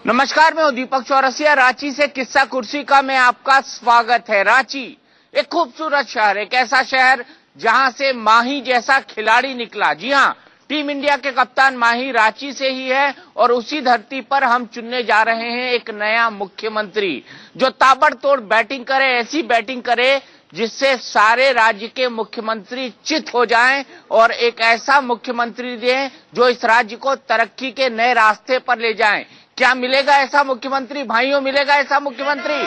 नमस्कार, मैं हूं दीपक चौरसिया। रांची से किस्सा कुर्सी का मैं आपका स्वागत है। रांची एक खूबसूरत शहर, एक ऐसा शहर जहां से माही जैसा खिलाड़ी निकला। जी हां, टीम इंडिया के कप्तान माही रांची से ही है और उसी धरती पर हम चुनने जा रहे हैं एक नया मुख्यमंत्री जो ताबड़तोड़ बैटिंग करे, ऐसी बैटिंग करे जिससे सारे राज्य के मुख्यमंत्री चित हो जाएं और एक ऐसा मुख्यमंत्री दें जो इस राज्य को तरक्की के नए रास्ते पर ले जाएं। क्या मिलेगा ऐसा मुख्यमंत्री? भाइयों, मिलेगा ऐसा मुख्यमंत्री?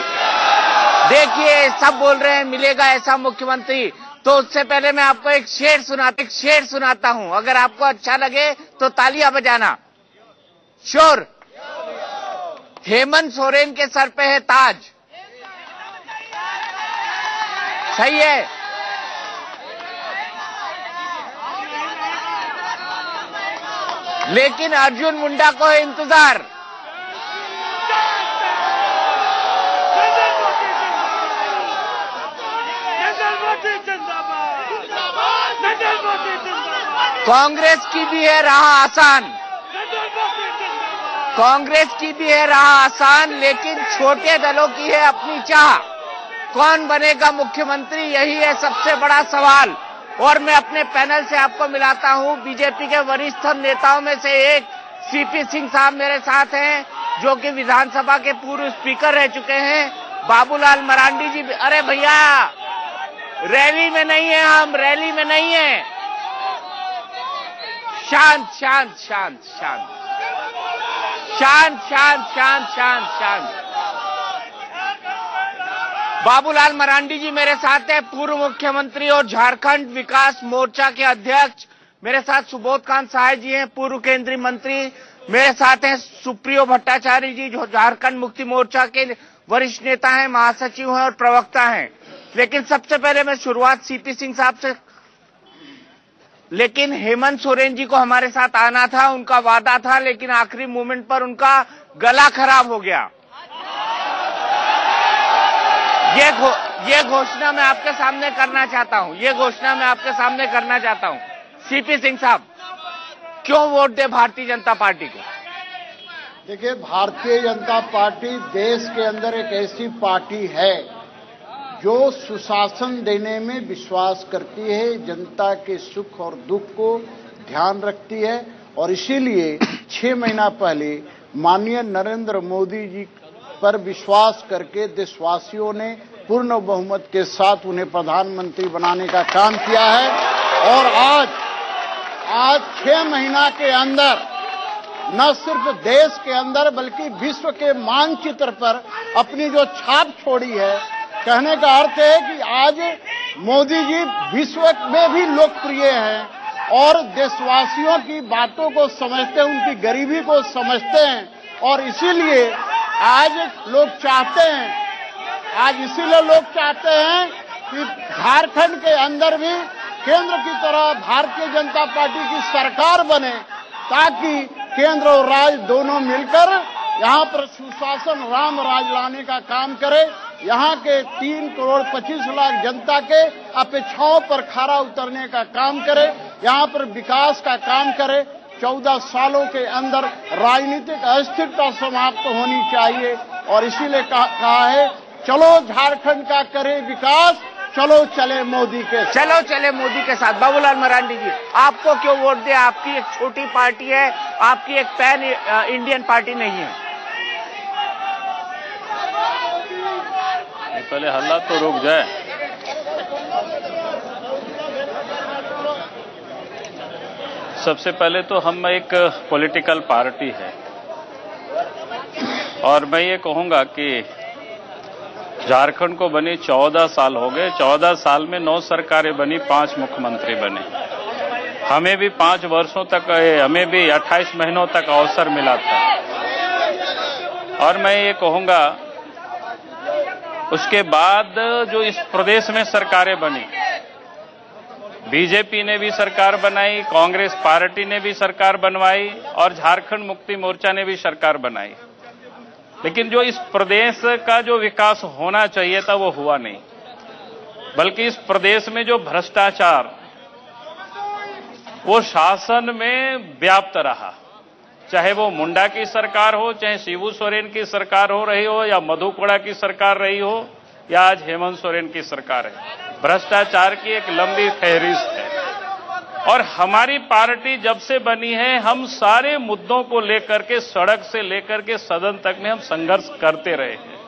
देखिए, सब बोल रहे हैं मिलेगा ऐसा मुख्यमंत्री। तो उससे पहले मैं आपको एक शेर सुनाता हूं। अगर आपको अच्छा लगे तो तालियां बजाना। शोर। हेमंत सोरेन के सर पे है ताज। सही है। लेकिन अर्जुन मुंडा को है इंतजार। कांग्रेस की भी है राह आसान, कांग्रेस की भी है राह आसान, लेकिन छोटे दलों की है अपनी चाह। कौन बनेगा मुख्यमंत्री, यही है सबसे बड़ा सवाल। और मैं अपने पैनल से आपको मिलाता हूं बीजेपी के वरिष्ठ नेताओं में से एक सीपी सिंह साहब मेरे साथ हैं, जो कि विधानसभा के पूर्व स्पीकर रह चुके हैं। बाबूलाल मरांडी जी। अरे भैया, रैली में नहीं है, हम रैली में नहीं है। शांत शांत शांत शांत शांत शांत शांत शांत शांत। बाबूलाल मरांडी जी मेरे साथ है, पूर्व मुख्यमंत्री और झारखंड विकास मोर्चा के अध्यक्ष। मेरे साथ सुबोध कांत सहाय जी हैं, पूर्व केंद्रीय मंत्री। मेरे साथ हैं सुप्रियो भट्टाचार्य जी, जो झारखंड मुक्ति मोर्चा के वरिष्ठ नेता हैं, महासचिव हैं और प्रवक्ता हैं। लेकिन सबसे पहले मैं शुरुआत सीपी सिंह साहब से। लेकिन हेमंत सोरेन जी को हमारे साथ आना था, उनका वादा था, लेकिन आखिरी मोमेंट पर उनका गला खराब हो गया। ये घोषणा मैं आपके सामने करना चाहता हूं, ये घोषणा मैं आपके सामने करना चाहता हूं। सीपी सिंह साहब, क्यों वोट दे भारतीय जनता पार्टी को? देखिए, भारतीय जनता पार्टी देश के अंदर एक ऐसी पार्टी है जो सुशासन देने में विश्वास करती है, जनता के सुख और दुख को ध्यान रखती है। और इसीलिए 6 महीना पहले माननीय नरेंद्र मोदी जी पर विश्वास करके देशवासियों ने पूर्ण बहुमत के साथ उन्हें प्रधानमंत्री बनाने का काम किया है। और आज 6 महीना के अंदर न सिर्फ देश के अंदर बल्कि विश्व के मानचित्र पर अपनी जो छाप छोड़ी है, कहने का अर्थ है कि आज मोदी जी विश्व में भी लोकप्रिय हैं और देशवासियों की बातों को समझते हैं, उनकी गरीबी को समझते हैं। और इसीलिए आज लोग चाहते हैं कि झारखंड के अंदर भी केंद्र की तरह भारतीय जनता पार्टी की सरकार बने, ताकि केंद्र और राज्य दोनों मिलकर यहाँ पर सुशासन राम राज लाने का काम करे। यहाँ के 3 करोड़ 25 लाख जनता के अपेक्षाओं पर खरा उतरने का काम करे, यहाँ पर विकास का काम करे। 14 सालों के अंदर राजनीतिक अस्थिरता समाप्त होनी चाहिए और इसीलिए कहा है, चलो झारखंड का करे विकास, चलो चले मोदी के साथ। बाबूलाल मरांडी जी, आपको क्यों वोट दे? आपकी एक छोटी पार्टी है, आपकी एक पैन इंडियन पार्टी नहीं है। पहले हल्ला तो रुक जाए। सबसे पहले तो हम एक पॉलिटिकल पार्टी है और मैं ये कहूंगा कि झारखंड को बने 14 साल हो गए। 14 साल में 9 सरकारें बनी, 5 मुख्यमंत्री बने। हमें भी 5 वर्षों तक, हमें भी 28 महीनों तक अवसर मिला था। और मैं ये कहूंगा, उसके बाद जो इस प्रदेश में सरकारें बनी, बीजेपी ने भी सरकार बनाई, कांग्रेस पार्टी ने भी सरकार बनवाई और झारखंड मुक्ति मोर्चा ने भी सरकार बनाई। लेकिन जो इस प्रदेश का जो विकास होना चाहिए था वो हुआ नहीं, बल्कि इस प्रदेश में जो भ्रष्टाचार वो शासन में व्याप्त रहा। चाहे वो मुंडा की सरकार हो, चाहे शिबू सोरेन की सरकार हो रही हो, या मधु कोड़ा की सरकार रही हो, या आज हेमंत सोरेन की सरकार है। भ्रष्टाचार की एक लंबी फहरिस्त है और हमारी पार्टी जब से बनी है हम सारे मुद्दों को लेकर के, सड़क से लेकर के सदन तक में हम संघर्ष करते रहे हैं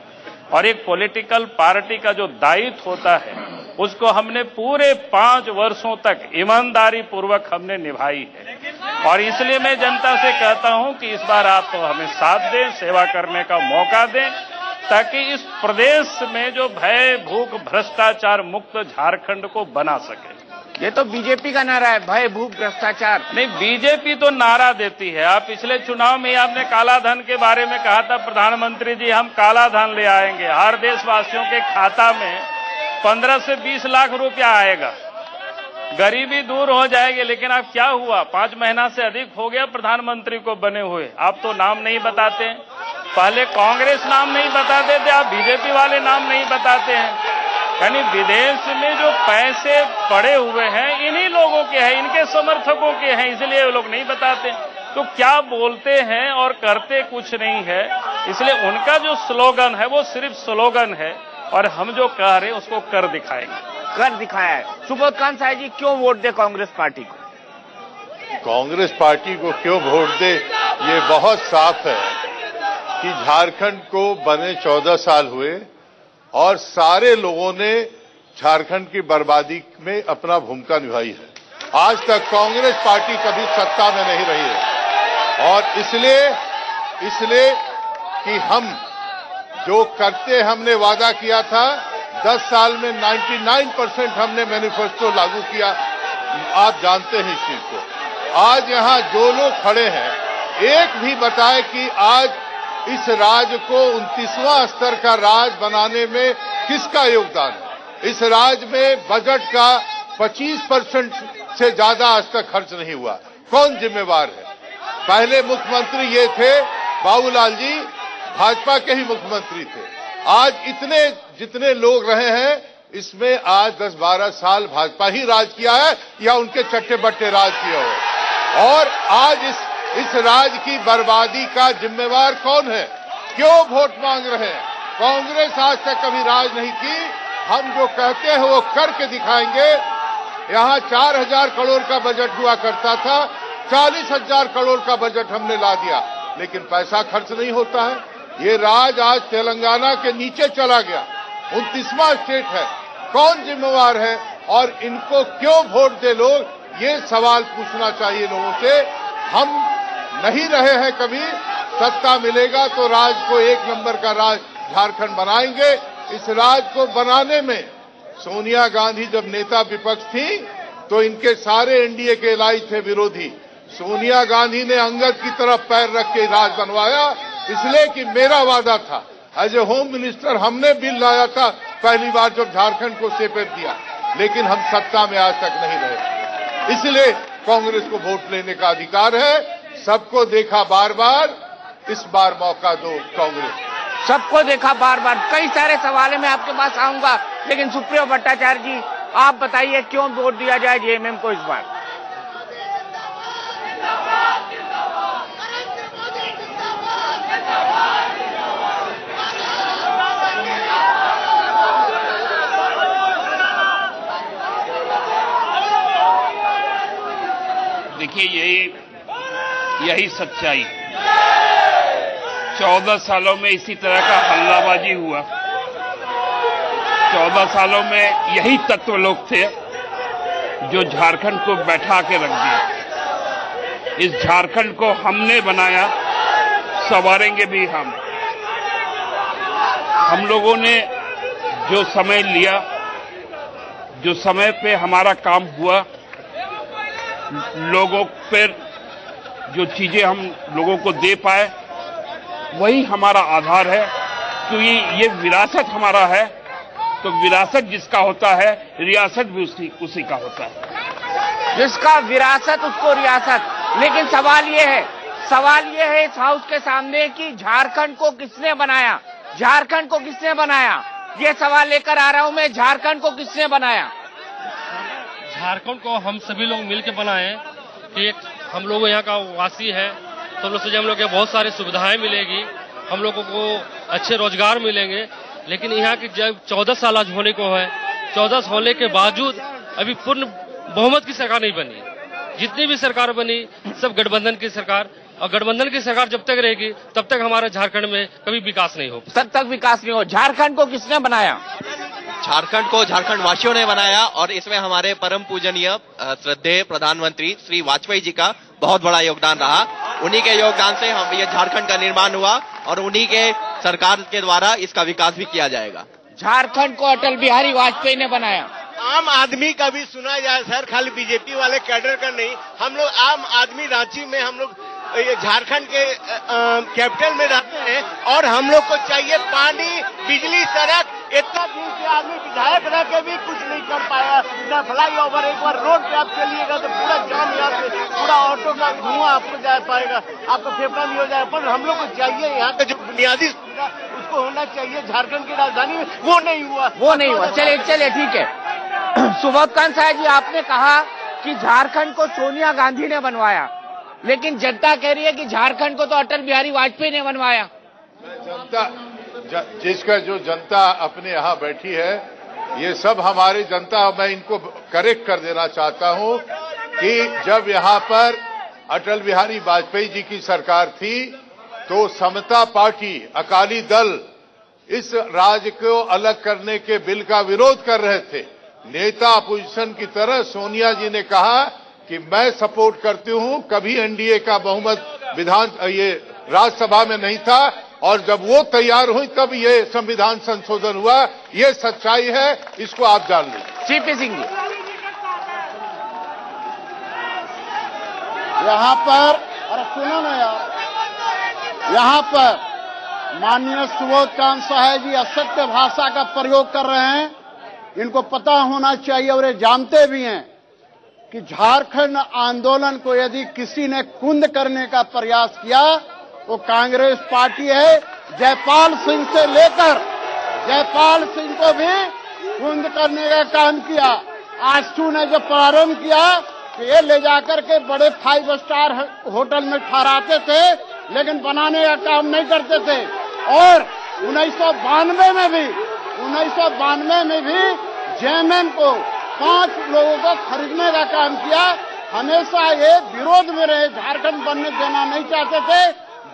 और एक पॉलिटिकल पार्टी का जो दायित्व होता है उसको हमने पूरे 5 वर्षों तक ईमानदारी पूर्वक हमने निभाई है और इसलिए मैं जनता से कहता हूं कि इस बार आप हमें साथ दें, सेवा करने का मौका दें, ताकि इस प्रदेश में जो भय, भूख, भ्रष्टाचार मुक्त झारखंड को बना सके। ये तो बीजेपी का नारा है, भय, भूख, भ्रष्टाचार। नहीं, बीजेपी तो नारा देती है। आप पिछले चुनाव में आपने काला धन के बारे में कहा था, प्रधानमंत्री जी हम काला धन ले आएंगे, हर देशवासियों के खाता में 15 से 20 लाख रुपया आएगा, गरीबी दूर हो जाएगी। लेकिन अब क्या हुआ, 5 महीना से अधिक हो गया प्रधानमंत्री को बने हुए, आप तो नाम नहीं बताते। पहले कांग्रेस नाम नहीं बताते थे, आप बीजेपी वाले नाम नहीं बताते हैं। यानी विदेश में जो पैसे पड़े हुए हैं इन्हीं लोगों के हैं, इनके समर्थकों के हैं, इसलिए वो लोग नहीं बताते। तो क्या बोलते हैं और करते कुछ नहीं है। इसलिए उनका जो स्लोगन है वो सिर्फ स्लोगन है और हम जो कह रहे हैं उसको कर दिखाएंगे। कर दिखाया है। सुबोध कांत साहब जी, क्यों वोट दे कांग्रेस पार्टी को? कांग्रेस पार्टी को क्यों वोट दे, ये बहुत साफ है कि झारखंड को बने 14 साल हुए और सारे लोगों ने झारखंड की बर्बादी में अपना भूमिका निभाई है। आज तक कांग्रेस पार्टी कभी सत्ता में नहीं रही है और इसलिए कि हम जो करते हमने वादा किया था, 10 साल में 99% हमने मैनिफेस्टो लागू किया। आप जानते हैं इस चीज को। आज यहां जो लोग खड़े हैं, एक भी बताए कि आज इस राज्य को 29वां स्तर का राज बनाने में किसका योगदान है। इस राज्य में बजट का 25% से ज्यादा आज तक खर्च नहीं हुआ। कौन जिम्मेवार है? पहले मुख्यमंत्री ये थे बाबूलाल जी, भाजपा के ही मुख्यमंत्री थे। आज इतने जितने लोग रहे हैं, इसमें आज 10-12 साल भाजपा ही राज किया है या उनके चट्टे बट्टे राज किया हो। और आज इस राज्य की बर्बादी का जिम्मेवार कौन है? क्यों वोट मांग रहे हैं? कांग्रेस आज तक कभी राज नहीं की। हम जो कहते हैं वो करके दिखाएंगे। यहां 4000 करोड़ का बजट हुआ करता था, 40,000 करोड़ का बजट हमने ला दिया, लेकिन पैसा खर्च नहीं होता है। ये राज आज तेलंगाना के नीचे चला गया, 29वां स्टेट है। कौन जिम्मेवार है और इनको क्यों वोट दे लोग? ये सवाल पूछना चाहिए लोगों से। हम नहीं रहे हैं कभी, सत्ता मिलेगा तो राज को 1 नंबर का राज झारखंड बनाएंगे। इस राज को बनाने में सोनिया गांधी जब नेता विपक्ष थी तो इनके सारे एनडीए के एलाई थे विरोधी। सोनिया गांधी ने अंगद की तरफ पैर रख के राज बनवाया, इसलिए कि मेरा वादा था। एज ए होम मिनिस्टर हमने बिल लाया था पहली बार जब झारखंड को सेपरेट दिया, लेकिन हम सत्ता में आज तक नहीं रहे। इसलिए कांग्रेस को वोट लेने का अधिकार है। सबको देखा बार बार, इस बार मौका दो कांग्रेस। सबको देखा बार बार। कई सारे सवाल मैं आपके पास आऊंगा, लेकिन सुप्रियो भट्टाचार्य जी आप बताइए क्यों वोट दिया जाए जेएमएम को इस बार? देखिए, यही सच्चाई। 14 सालों में इसी तरह का हल्लाबाजी हुआ। 14 सालों में यही तत्व लोग थे जो झारखंड को बैठा के रख दिया। इस झारखंड को हमने बनाया, संवारेंगे भी हम। हम लोगों ने जो समय लिया, जो समय पे हमारा काम हुआ, लोगों पर जो चीजें हम लोगों को दे पाए, वही हमारा आधार है। क्योंकि ये विरासत हमारा है, तो विरासत जिसका होता है, रियासत भी उसी का होता है। जिसका विरासत उसको रियासत। लेकिन सवाल ये है इस हाउस के सामने कि झारखंड को किसने बनाया? झारखंड को किसने बनाया? ये सवाल लेकर आ रहा हूं मैं। झारखंड को किसने बनाया? झारखंड को हम सभी लोग मिलकर बनाए कि एक हम लोग यहाँ का वासी है, तो हम लोग सोचे हम लोग को बहुत सारी सुविधाएं मिलेगी, हम लोगों को अच्छे रोजगार मिलेंगे। लेकिन यहाँ की जब 14 साल आज होने को है, 14 होने के बावजूद अभी पूर्ण बहुमत की सरकार नहीं बनी। जितनी भी सरकार बनी सब गठबंधन की सरकार, और गठबंधन की सरकार जब तक रहेगी तब तक हमारे झारखंड में कभी विकास नहीं हो। तब तक विकास नहीं हो। झारखंड को किसने बनाया? झारखंड को झारखंड वासियों ने बनाया, और इसमें हमारे परम पूजनीय श्रद्धेय प्रधानमंत्री श्री वाजपेयी जी का बहुत बड़ा योगदान रहा। उन्हीं के योगदान से हम ये झारखंड का निर्माण हुआ, और उन्हीं के सरकार के द्वारा इसका विकास भी किया जाएगा। झारखंड को अटल बिहारी वाजपेयी ने बनाया। आम आदमी का भी सुना जाए सर, खाली बीजेपी वाले कैडर का नहीं। हम लोग आम आदमी रांची में, हम लोग झारखंड के कैपिटल में रहते हैं, और हम लोग को चाहिए पानी, बिजली, सड़क। इतना दिन से आदमी विधायक रह के भी कुछ नहीं कर पाया। न फ्लाई ओवर, एक बार रोड पे आप चलिएगा तो पूरा जाम, यहाँ से पूरा ऑटो का धुआं आपको जा पाएगा, आपको फेफड़ा नहीं हो जाएगा। पर हम लोग को चाहिए यहाँ का जो बुनियादी सुविधा उसको होना चाहिए झारखंड की राजधानी में, वो नहीं हुआ। चलिए ठीक है। सुबोधकांत साहब जी, आपने कहा कि झारखंड को सोनिया गांधी ने बनवाया, लेकिन जनता कह रही है कि झारखंड को तो अटल बिहारी वाजपेयी ने बनवाया। जिसका जो जनता अपने यहाँ बैठी है, ये सब हमारी जनता। मैं इनको करेक्ट कर देना चाहता हूँ कि जब यहाँ पर अटल बिहारी वाजपेयी जी की सरकार थी तो समता पार्टी, अकाली दल इस राज्य को अलग करने के बिल का विरोध कर रहे थे। नेता अपोजिशन की तरह सोनिया जी ने कहा कि मैं सपोर्ट करती हूं। कभी एनडीए का बहुमत ये राज्यसभा में नहीं था, और जब वो तैयार हुई तब ये संविधान संशोधन हुआ। ये सच्चाई है, इसको आप जान लीजिए। सीपी सिंह जी, यहाँ पर, अरे सुनो ना यार, यहाँ पर माननीय सुबोधकांत साहब जी असत्य भाषा का प्रयोग कर रहे हैं। इनको पता होना चाहिए, और ये जानते भी हैं कि झारखंड आंदोलन को यदि किसी ने कुंद करने का प्रयास किया वो कांग्रेस पार्टी है। जयपाल सिंह से लेकर जयपाल सिंह को भी कुंद करने का काम किया। आजसू ने जो प्रारंभ किया कि ये ले जाकर के बड़े 5 स्टार होटल में ठहराते थे, लेकिन बनाने का काम नहीं करते थे। और 1992 में भी जेएमएम को 5 लोगों को खरीदने का काम किया। हमेशा ये विरोध में रहे, झारखंड बनने देना नहीं चाहते थे।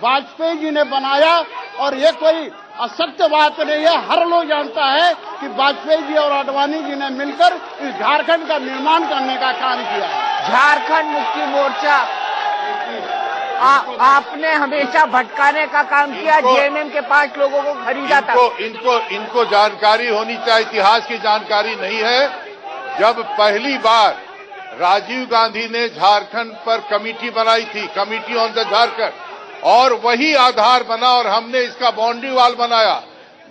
वाजपेयी जी ने बनाया, और ये कोई असत्य बात नहीं है। हर लोग जानता है कि वाजपेयी जी और आडवाणी जी ने मिलकर इस झारखंड का निर्माण करने का काम किया है। झारखंड मुक्ति मोर्चा आपने हमेशा भटकाने का काम किया। जेएमएम के 5 लोगों को खरीदा था। इनको जानकारी होनी चाहिए, इतिहास की जानकारी नहीं है। जब पहली बार राजीव गांधी ने झारखंड पर कमेटी बनाई थी, कमेटी ऑन द झारखंड, और वही आधार बना, और हमने इसका बाउंड्री वॉल बनाया।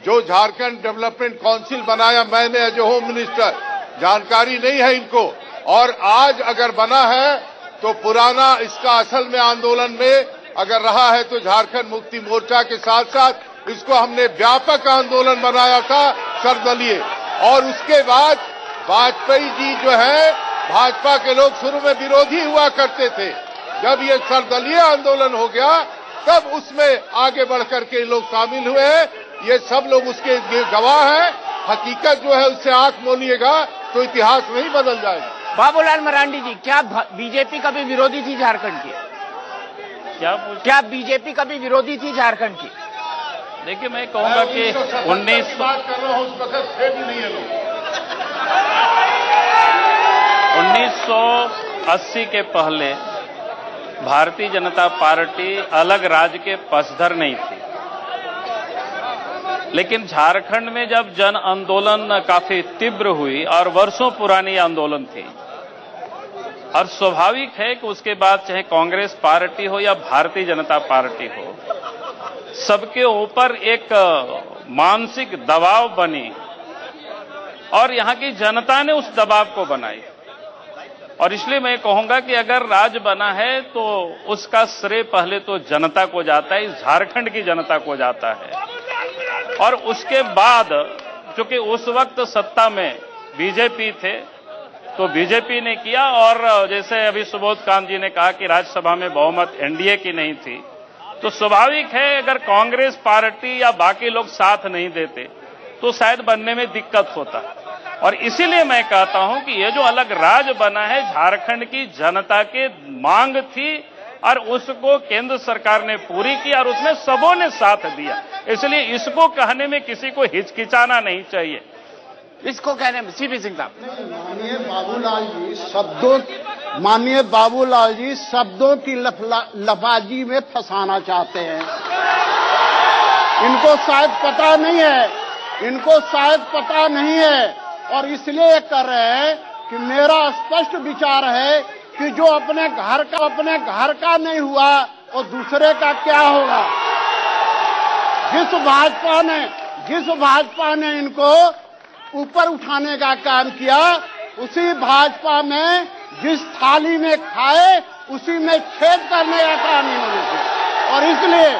जो झारखंड डेवलपमेंट काउंसिल बनाया मैंने एज ए होम मिनिस्टर, जानकारी नहीं है इनको। और आज अगर बना है तो पुराना इसका असल में आंदोलन में अगर रहा है तो झारखंड मुक्ति मोर्चा के साथ साथ इसको हमने व्यापक आंदोलन बनाया था, सर्वदलीय। और उसके बाद वाजपेयी जी जो है, भाजपा के लोग शुरू में विरोधी हुआ करते थे। जब ये सर्वदलीय आंदोलन हो गया तब उसमें आगे बढ़कर के लोग शामिल हुए हैं। ये सब लोग उसके गवाह हैं। हकीकत जो है उससे आंख मोलिएगा तो इतिहास नहीं बदल जाएगा। बाबूलाल मरांडी जी, क्या बीजेपी कभी विरोधी थी झारखंड की? क्या बीजेपी कभी विरोधी थी झारखंड की? देखिए, मैं कहूंगा कि 1980 के पहले भारतीय जनता पार्टी अलग राज्य के पक्षधर नहीं थी। लेकिन झारखंड में जब जन आंदोलन काफी तीव्र हुई और वर्षों पुरानी आंदोलन थी, और स्वाभाविक है कि उसके बाद चाहे कांग्रेस पार्टी हो या भारतीय जनता पार्टी हो, सबके ऊपर एक मानसिक दबाव बनी, और यहां की जनता ने उस दबाव को बनाई। और इसलिए मैं कहूंगा कि अगर राज्य बना है तो उसका श्रेय पहले तो जनता को जाता है, इस झारखंड की जनता को जाता है। और उसके बाद, चूंकि उस वक्त सत्ता में बीजेपी थे, तो बीजेपी ने किया। और जैसे अभी सुबोध कांत जी ने कहा कि राज्यसभा में बहुमत एनडीए की नहीं थी, तो स्वाभाविक है अगर कांग्रेस पार्टी या बाकी लोग साथ नहीं देते तो शायद बनने में दिक्कत होता। और इसीलिए मैं कहता हूं कि ये जो अलग राज्य बना है, झारखंड की जनता की मांग थी और उसको केंद्र सरकार ने पूरी की और उसमें सबों ने साथ दिया। इसलिए इसको कहने में किसी को हिचकिचाना नहीं चाहिए। इसको कहने में सीपी सिंह साहब, माननीय बाबूलाल जी शब्दों की लफाजी में फंसाना चाहते हैं। इनको शायद पता नहीं है और इसलिए कर रहे हैं कि मेरा स्पष्ट विचार है कि जो अपने घर का नहीं हुआ और दूसरे का क्या होगा। जिस भाजपा ने इनको ऊपर उठाने का काम किया, उसी भाजपा में जिस थाली में खाए उसी में छेद करने का काम इन्होंने किया। और इसलिए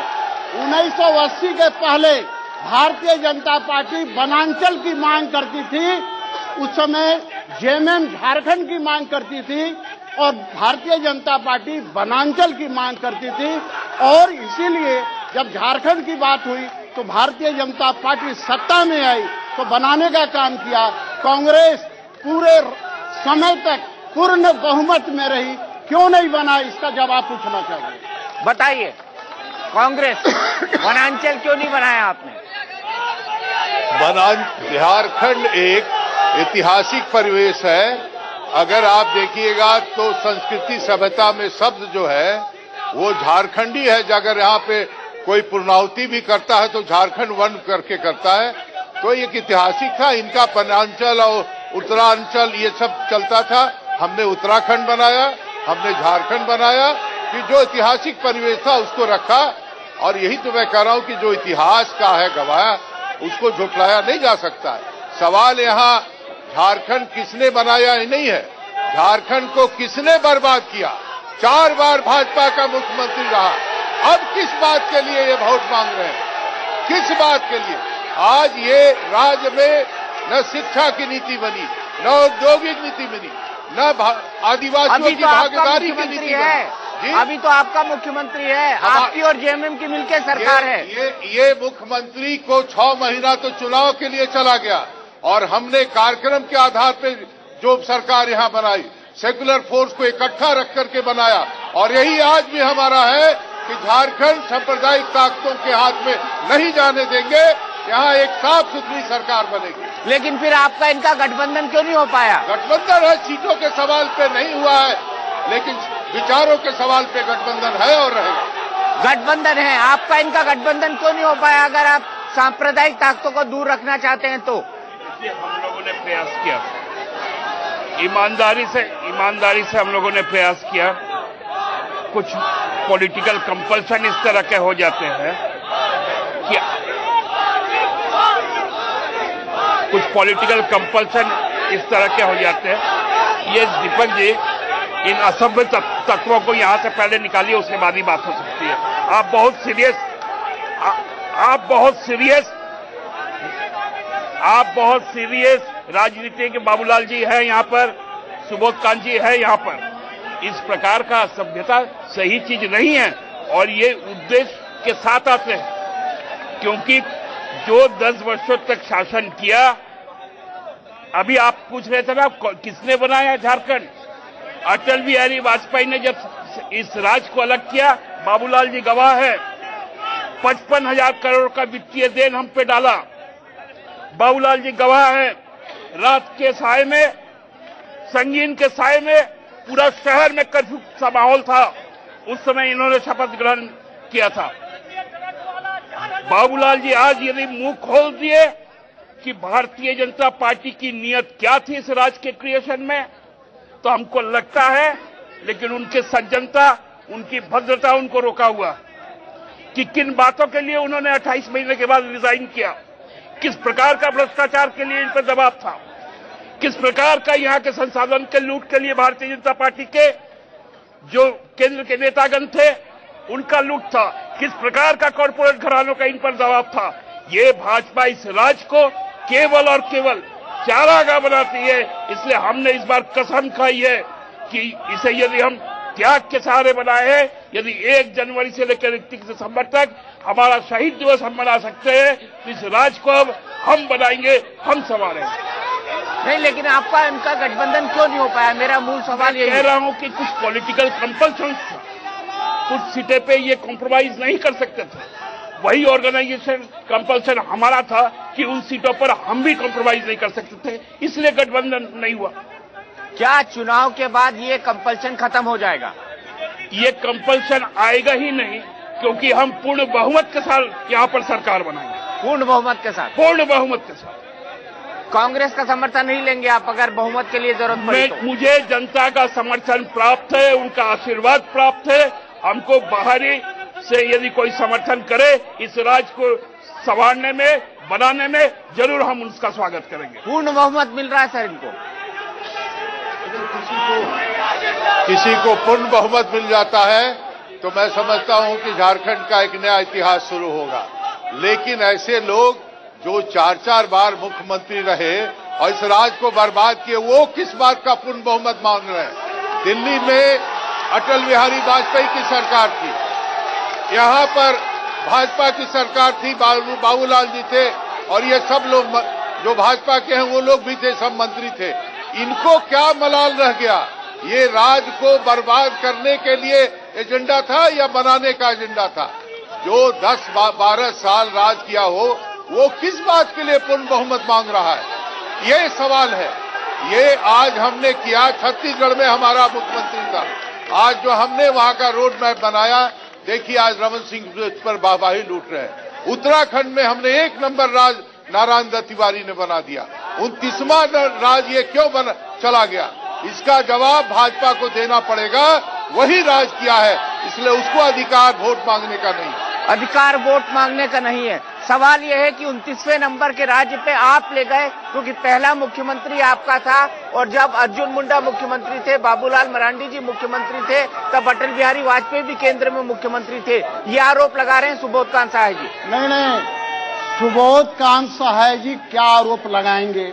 1980 के पहले भारतीय जनता पार्टी वनांचल की मांग करती थी, उस समय जेएमएम झारखंड की मांग करती थी और भारतीय जनता पार्टी वनांचल की मांग करती थी। और इसीलिए जब झारखंड की बात हुई तो भारतीय जनता पार्टी सत्ता में आई तो बनाने का काम किया। कांग्रेस पूरे समय तक पूर्ण बहुमत में रही, क्यों नहीं बना, इसका जवाब पूछना चाहिए। बताइए, कांग्रेस वनांचल क्यों नहीं बनाया आपने? झारखंड एक ऐतिहासिक परिवेश है। अगर आप देखिएगा तो संस्कृति सभ्यता में शब्द जो है वो झारखंडी है। अगर यहाँ पे कोई पूर्णाहुति भी करता है तो झारखंड वन करके करता है। तो एक ऐतिहासिक था। इनका वनांचल और उत्तरांचल ये सब चलता था। हमने उत्तराखंड बनाया, हमने झारखंड बनाया कि जो ऐतिहासिक परिवेश था उसको रखा। और यही तो मैं कह रहा हूं कि जो इतिहास का है गवाया उसको झुठलाया नहीं जा सकता है। सवाल यहाँ झारखंड किसने बनाया ही नहीं है, झारखंड को किसने बर्बाद किया। 4 बार भाजपा का मुख्यमंत्री रहा। अब किस बात के लिए ये वोट मांग रहे हैं, किस बात के लिए? आज ये राज्य में न शिक्षा की नीति बनी, न औद्योगिक नीति बनी, न आदिवासियों की भागीदारी की नीति बनी। अभी तो आपका मुख्यमंत्री है, आपकी और जेएमएम की मिलकर सरकार है। ये मुख्यमंत्री को 6 महीना तो चुनाव के लिए चला गया और हमने कार्यक्रम के आधार पर जो सरकार यहाँ बनाई, सेक्युलर फोर्स को इकट्ठा रख करके बनाया। और यही आज भी हमारा है कि झारखंड सांप्रदायिक ताकतों के हाथ में नहीं जाने देंगे। यहाँ एक साफ सुथरी सरकार बनेगी। लेकिन फिर आपका इनका गठबंधन क्यों नहीं हो पाया? गठबंधन है, सीटों के सवाल पे नहीं हुआ है, लेकिन विचारों के सवाल पे गठबंधन है और रहेगा। गठबंधन है, आपका इनका गठबंधन क्यों नहीं हो पाया? अगर आप सांप्रदायिक ताकतों को दूर रखना चाहते हैं तो हम लोगों ने प्रयास किया, ईमानदारी से हम लोगों ने प्रयास किया। कुछ पॉलिटिकल कंपल्सन इस तरह के हो जाते हैं कि ये दीपक जी, इन असभ्य तत्वों को यहां से पहले निकालिए, उसके बाद ही बात हो सकती है। आप बहुत सीरियस राजनीति के बाबूलाल जी है यहाँ पर, सुबोध कांत जी है यहाँ पर। इस प्रकार का असभ्यता सही चीज नहीं है और ये उद्देश्य के साथ आते हैं, क्योंकि जो 10 वर्षों तक शासन किया, अभी आप पूछ रहे थे ना किसने बनाया झारखंड? अटल बिहारी वाजपेयी ने जब इस राज्य को अलग किया, बाबूलाल जी गवाह है, 55,000 करोड़ का वित्तीय देन हम पे डाला, बाबूलाल जी गवाह है। रात के साय में, संगीन के साय में पूरा शहर में कर्फ्यू सा माहौल था, उस समय इन्होंने शपथ ग्रहण किया था। बाबूलाल जी आज यदि मुंह खोल दिए कि भारतीय जनता पार्टी की नीयत क्या थी इस राज्य के क्रिएशन में, तो हमको लगता है, लेकिन उनके सज्जनता, उनकी भद्रता उनको रोका हुआ कि किन बातों के लिए उन्होंने 28 महीने के बाद रिजाइन किया, किस प्रकार का भ्रष्टाचार के लिए इन पर दबाव था, किस प्रकार का यहाँ के संसाधन के लूट के लिए भारतीय जनता पार्टी के जो केंद्र के नेतागण थे उनका लूट था, किस प्रकार का कॉर्पोरेट घरानों का इन पर दबाव था। ये भाजपा इस राज्य को केवल और केवल चारागाह बनाती है। इसलिए हमने इस बार कसम खाई है कि इसे यदि हम त्याग के सहारे बनाए हैं, यदि 1 जनवरी से लेकर 31 दिसंबर तक हमारा शहीद दिवस हम मना सकते हैं, तो इस राज्य को अब हम बनाएंगे, हम संवारेंगे। नहीं, लेकिन आपका इनका गठबंधन क्यों नहीं हो पाया? मेरा मूल सवाल ये कह रहा हूं कि कुछ पॉलिटिकल कंपल्शन, कुछ सीटें पे ये कॉम्प्रोमाइज नहीं कर सकते थे। वही ऑर्गेनाइजेशन कंपल्सन हमारा था कि उन सीटों पर हम भी कॉम्प्रोमाइज नहीं कर सकते थे, इसलिए गठबंधन नहीं हुआ। क्या चुनाव के बाद ये कंपल्सन खत्म हो जाएगा? ये कंपल्सन आएगा ही नहीं, क्योंकि हम पूर्ण बहुमत के साथ यहाँ पर सरकार बनाएंगे। पूर्ण बहुमत के साथ? पूर्ण बहुमत के साथ। कांग्रेस का समर्थन नहीं लेंगे आप अगर बहुमत के लिए जरूरत पड़े तो? मुझे जनता का समर्थन प्राप्त है, उनका आशीर्वाद प्राप्त है। हमको बाहरी से यदि कोई समर्थन करे इस राज्य को संवारने में, बनाने में, जरूर हम उसका स्वागत करेंगे। पूर्ण बहुमत मिल रहा है सर इनको? किसी को पूर्ण बहुमत मिल जाता है तो मैं समझता हूं कि झारखंड का एक नया इतिहास शुरू होगा। लेकिन ऐसे लोग जो 4-4 बार मुख्यमंत्री रहे और इस राज्य को बर्बाद किए, वो किस बात का पूर्ण बहुमत मांग रहे हैं? दिल्ली में अटल बिहारी वाजपेयी की सरकार थी, यहां पर भाजपा की सरकार थी, बाबूलाल जी थे, और ये सब लोग जो भाजपा के हैं वो लोग भी थे, सब मंत्री थे। इनको क्या मलाल रह गया? ये राज्य को बर्बाद करने के लिए एजेंडा था या बनाने का एजेंडा था? जो 10-12 साल राज किया हो, वो किस बात के लिए पूर्ण बहुमत मांग रहा है? ये सवाल है। ये आज हमने किया, छत्तीसगढ़ में हमारा मुख्यमंत्री था, आज जो हमने वहां का रोड मैप बनाया, देखिए आज रमन सिंह इस पर वाहवाही लूट रहे हैं। उत्तराखंड में हमने 1 नंबर राज नारायण दत्त तिवारी ने बना दिया। 29वां राज ये क्यों चला गया? इसका जवाब भाजपा को देना पड़ेगा। वही राज किया है, इसलिए उसको अधिकार वोट मांगने का नहीं है। अधिकार वोट मांगने का नहीं है। सवाल यह है कि 29वें नंबर के राज्य पे आप ले गए, क्योंकि पहला मुख्यमंत्री आपका था, और जब अर्जुन मुंडा मुख्यमंत्री थे, बाबूलाल मरांडी जी मुख्यमंत्री थे, तब अटल बिहारी वाजपेयी भी केंद्र में मुख्यमंत्री थे। ये आरोप लगा रहे हैं सुबोध कांत सहाय जी। नहीं, सुबोध कांत सहाय जी क्या आरोप लगाएंगे?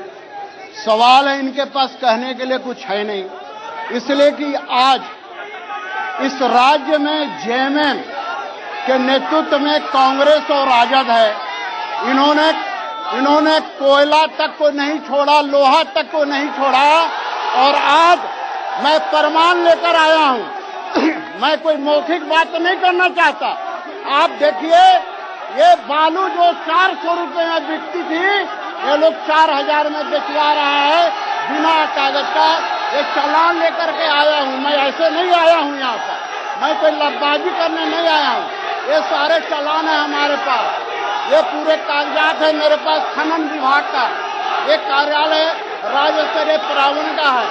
सवाल है, इनके पास कहने के लिए कुछ है नहीं, इसलिए कि आज इस राज्य में जेएमएम के नेतृत्व में कांग्रेस और राजद है। इन्होंने कोयला तक को नहीं छोड़ा, लोहा तक को नहीं छोड़ा, और आज मैं प्रमाण लेकर आया हूं। मैं कोई मौखिक बात नहीं करना चाहता। आप देखिए, ये बालू जो 400 रुपए में बिकती थी, ये लोग 4000 में बेचवा रहा है बिना कागज का। ये चालान लेकर के आया हूं, मैं ऐसे नहीं आया हूं यहाँ पर, मैं कोई लब्बाजी करने नहीं आया हूं। ये सारे चालान है हमारे पास, ये पूरे कागजात है मेरे पास खनन विभाग का, ये कार्यालय राज्य स्तरीय प्रावण का है।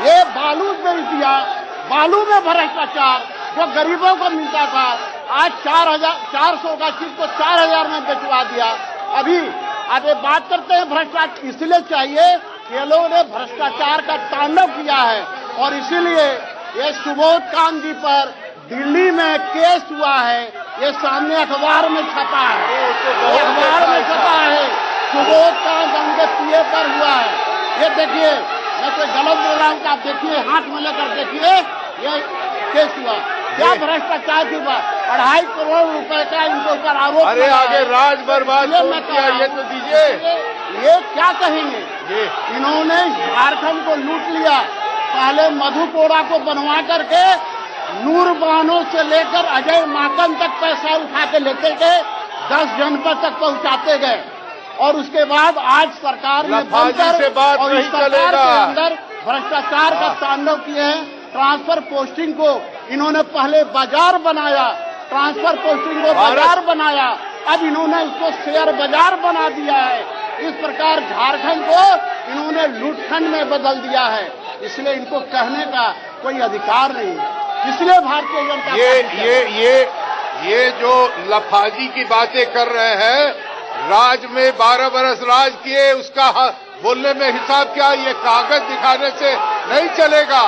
ये बालू बेच दिया, बालू में भ्रष्टाचार जो गरीबों को मिलता था, आज 400 का चीज को 4000 में बेचवा दिया। अभी अब ये बात करते हैं भ्रष्टाचार, इसलिए चाहिए ये लोगों ने भ्रष्टाचार का तांडव किया है, और इसीलिए ये सुबोध कांत जी पर दिल्ली में केस हुआ है। ये सामने अखबार में छपा है, अखबार में छपा है, सुबोध कांत उनके पीए पर हुआ है। ये देखिए, मैं कोई गलत बोल रहा हूँ, आप देखिए, हाथ में लेकर देखिए, ये केस हुआ। क्या भ्रष्टाचार हुआ? 2.5 करोड़ रुपए का इनके ऊपर आरोप। अरे आगे राज बर्बाद किया, ये तो दीजिए। ये क्या कहेंगे? इन्होंने झारखंड को लूट लिया। पहले मधुकोड़ा को बनवा करके नूर बानो से लेकर अजय माकन तक पैसा उठा के लेते गए, 10 जनपद तक पहुंचाते गए, और उसके बाद आज सरकार ने बनकर और इस सरकार के अंदर भ्रष्टाचार का तांडव किए हैं। ट्रांसफर पोस्टिंग को इन्होंने पहले बाजार बनाया, ट्रांसफर पोस्टिंग को बाजार बनाया, अब इन्होंने उसको शेयर बाजार बना दिया है। इस प्रकार झारखंड को इन्होंने लूटखंड में बदल दिया है, इसलिए इनको कहने का कोई अधिकार नहीं है। इसलिए भारतीय जनता पार्टी ये जो लफाजी की बातें कर रहे हैं, राज में 12 बरस राज किए, उसका बोलने में हिसाब क्या? ये कागज दिखाने से नहीं चलेगा।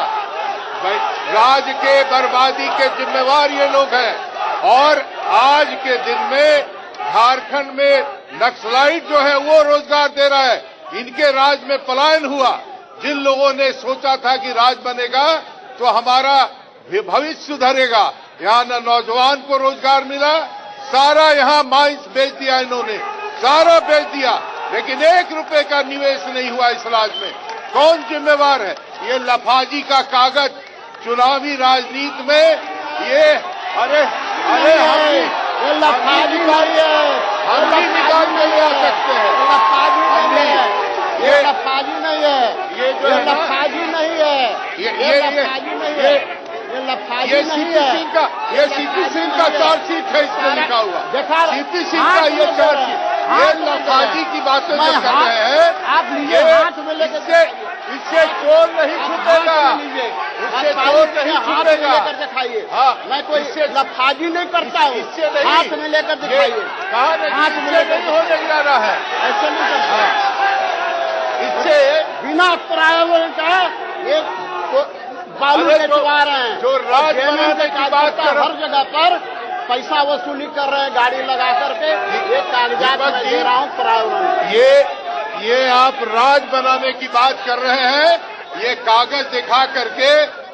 राज के बर्बादी के जिम्मेवार ये लोग हैं, और आज के दिन में झारखंड में नक्सलाइट जो है वो रोजगार दे रहा है। इनके राज में पलायन हुआ। जिन लोगों ने सोचा था कि राज बनेगा तो हमारा भविष्य सुधरेगा, यहाँ न नौजवान को रोजगार मिला, सारा यहाँ माइंस बेच दिया इन्होंने, सारा बेच दिया, लेकिन 1 रुपए का निवेश नहीं हुआ इस राज्य में। कौन जिम्मेवार है? ये लफाजी का कागज चुनावी राजनीति में ये अरे ये लफाजी नहीं है, हम भी निकाल के ले आ सकते हैं। लफाजी नहीं है, ये लफाजी नहीं है, ये जो है लफाजी नहीं है, ये लफाजी नहीं है, ये लफाजी नहीं है। ये सीपी सिंह का चार्जशीट है, इसमें लिखा हुआ देखा सीपी सिंह का ये चार्जशीट, ये लफाजी की बातें जो कर रहे हैं, आप लीजिए हाथ में लेकर, इससे चोर नहीं छुपेगा, इससे चोर नहीं छुपेगा। दिखाइए, हाँ, मैं कोई लफाजी नहीं करता हूँ, इससे नहीं, हाथ में लेकर दिखाइए। हाथ में लेकर नहीं होने जा रहा है, ऐसे नहीं करता। इससे बिना प्रायोजन का एक बालू बेचवा रहे हैं, जो राज बनाने की बात कर हर जगह पर पैसा वसूली कर रहे हैं गाड़ी लगा करके। ये कागजात मैं दे रहा हूँ प्रायोजन। ये आप राज बनाने की बात कर रहे हैं, ये कागज दिखा करके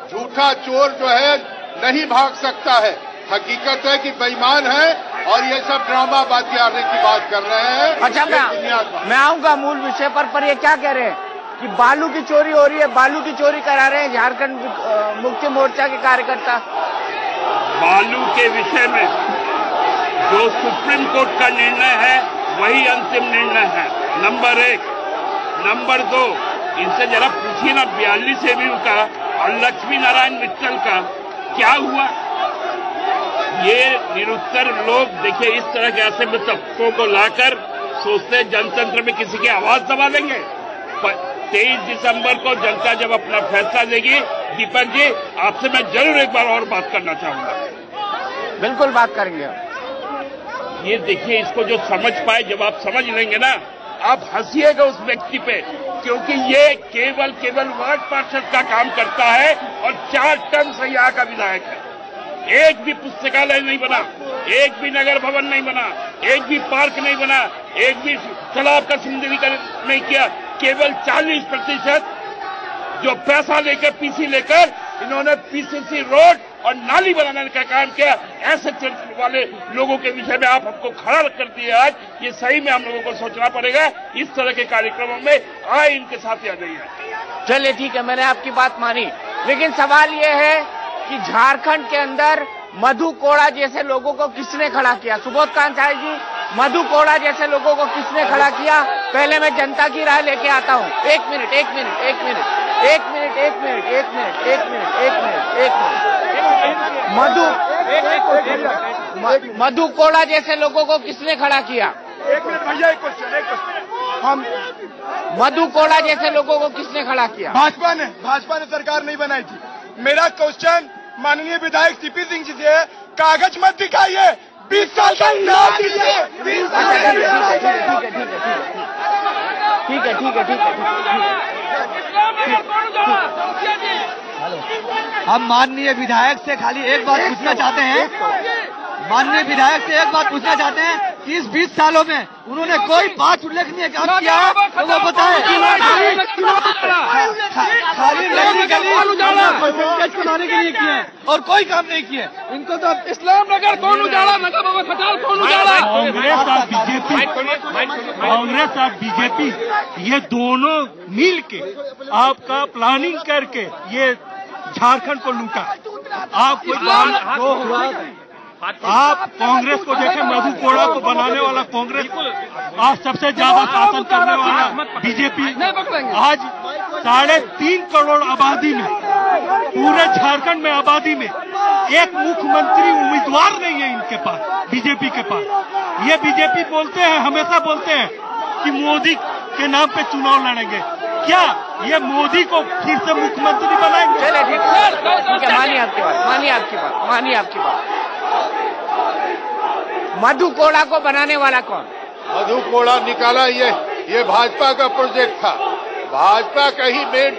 झूठा चोर जो है नहीं भाग सकता है। हकीकत है कि बेईमान है और ये सब ड्रामा बातियाने की बात कर रहे हैं। अच्छा, मैं आऊंगा मूल विषय पर ये क्या कह रहे हैं कि बालू की चोरी हो रही है, बालू की चोरी करा रहे हैं झारखंड मुक्ति मोर्चा के कार्यकर्ता। बालू के विषय में जो सुप्रीम कोर्ट का निर्णय है वही अंतिम निर्णय है, नंबर 1। नंबर 2, इनसे जरा पूछिए ना 42 सेवियों का और लक्ष्मी नारायण मित्तल का क्या हुआ। ये निरुत्तर लोग देखिए इस तरह के ऐसे तबकों को लाकर सोचते जनतंत्र में किसी की आवाज दबा देंगे। 23 दिसंबर को जनता जब अपना फैसला देगी, दीपक जी आपसे मैं जरूर एक बार और बात करना चाहूंगा। बिल्कुल बात करेंगे। ये देखिए, इसको जो समझ पाए, जब आप समझ लेंगे ना, आप हंसिएगा उस व्यक्ति पे, क्योंकि ये केवल वार्ड पार्षद का काम करता है और 4 टर्म से यहाँ का विधायक है। एक भी पुस्तकालय नहीं बना, एक भी नगर भवन नहीं बना, एक भी पार्क नहीं बना, एक भी तालाब का सुंदरीकरण नहीं किया। केवल 40% जो पैसा लेकर पीसी लेकर इन्होंने पीसीसी रोड और नाली बनाने का काम किया। ऐसे चरित्र वाले लोगों के विषय में आप हमको खड़ा कर दिए आज, ये सही में हम लोगों को सोचना पड़ेगा। इस तरह के कार्यक्रमों में आए इनके साथ आ जाइए। चलिए ठीक है, मैंने आपकी बात मानी, लेकिन सवाल ये है कि झारखंड के अंदर मधु कोड़ा जैसे लोगों को किसने खड़ा किया? सुबोध कांत जी, मधु कोड़ा जैसे लोगों को किसने खड़ा किया? पहले मैं जनता की राय लेके आता हूँ। एक मिनट मधु कोड़ा जैसे लोगों को किसने खड़ा किया? एक मिनट भैया, एक क्वेश्चन। हम मधु कोड़ा जैसे लोगों को किसने खड़ा किया? भाजपा ने सरकार नहीं बनाई थी। मेरा क्वेश्चन माननीय विधायक सीपी सिंह जी से, कागज मत दिखाइए, 20 साल का नाम दीजिए। ठीक है। हम माननीय विधायक से खाली एक बात पूछना चाहते हैं, माननीय विधायक से एक बात पूछना चाहते हैं कि इस 20 सालों में उन्होंने कोई 5 उल्लेखनीय काम किया है तो वो बताएं। खाली बनाने के लिए किए हैं और कोई काम नहीं किए। इनको तो इस्लाम नगर कौन उजाड़ा, नगर अस्पताल कौन उजाड़ा? कांग्रेस और बीजेपी ये दोनों मिल के आपका प्लानिंग करके ये झारखंड को लूटा। आप कांग्रेस को देखें, मधु कोड़ा को बनाने वाला कांग्रेस, आज सबसे ज्यादा शासन करने वाला बीजेपी। आज 3.5 करोड़ आबादी में, पूरे झारखंड में आबादी में एक मुख्यमंत्री उम्मीदवार नहीं है इनके पास, बीजेपी के पास। ये बीजेपी बोलते हैं, हमेशा बोलते हैं कि मोदी के नाम पे चुनाव लड़ेंगे। क्या ये मोदी को फिर से मुख्यमंत्री बनाएंगे? चलिए ठीक है, मानिए आपकी बात। मधु कोड़ा को बनाने वाला कौन? मधु कोड़ा निकाला ये भाजपा का प्रोजेक्ट था। भाजपा का ही मेन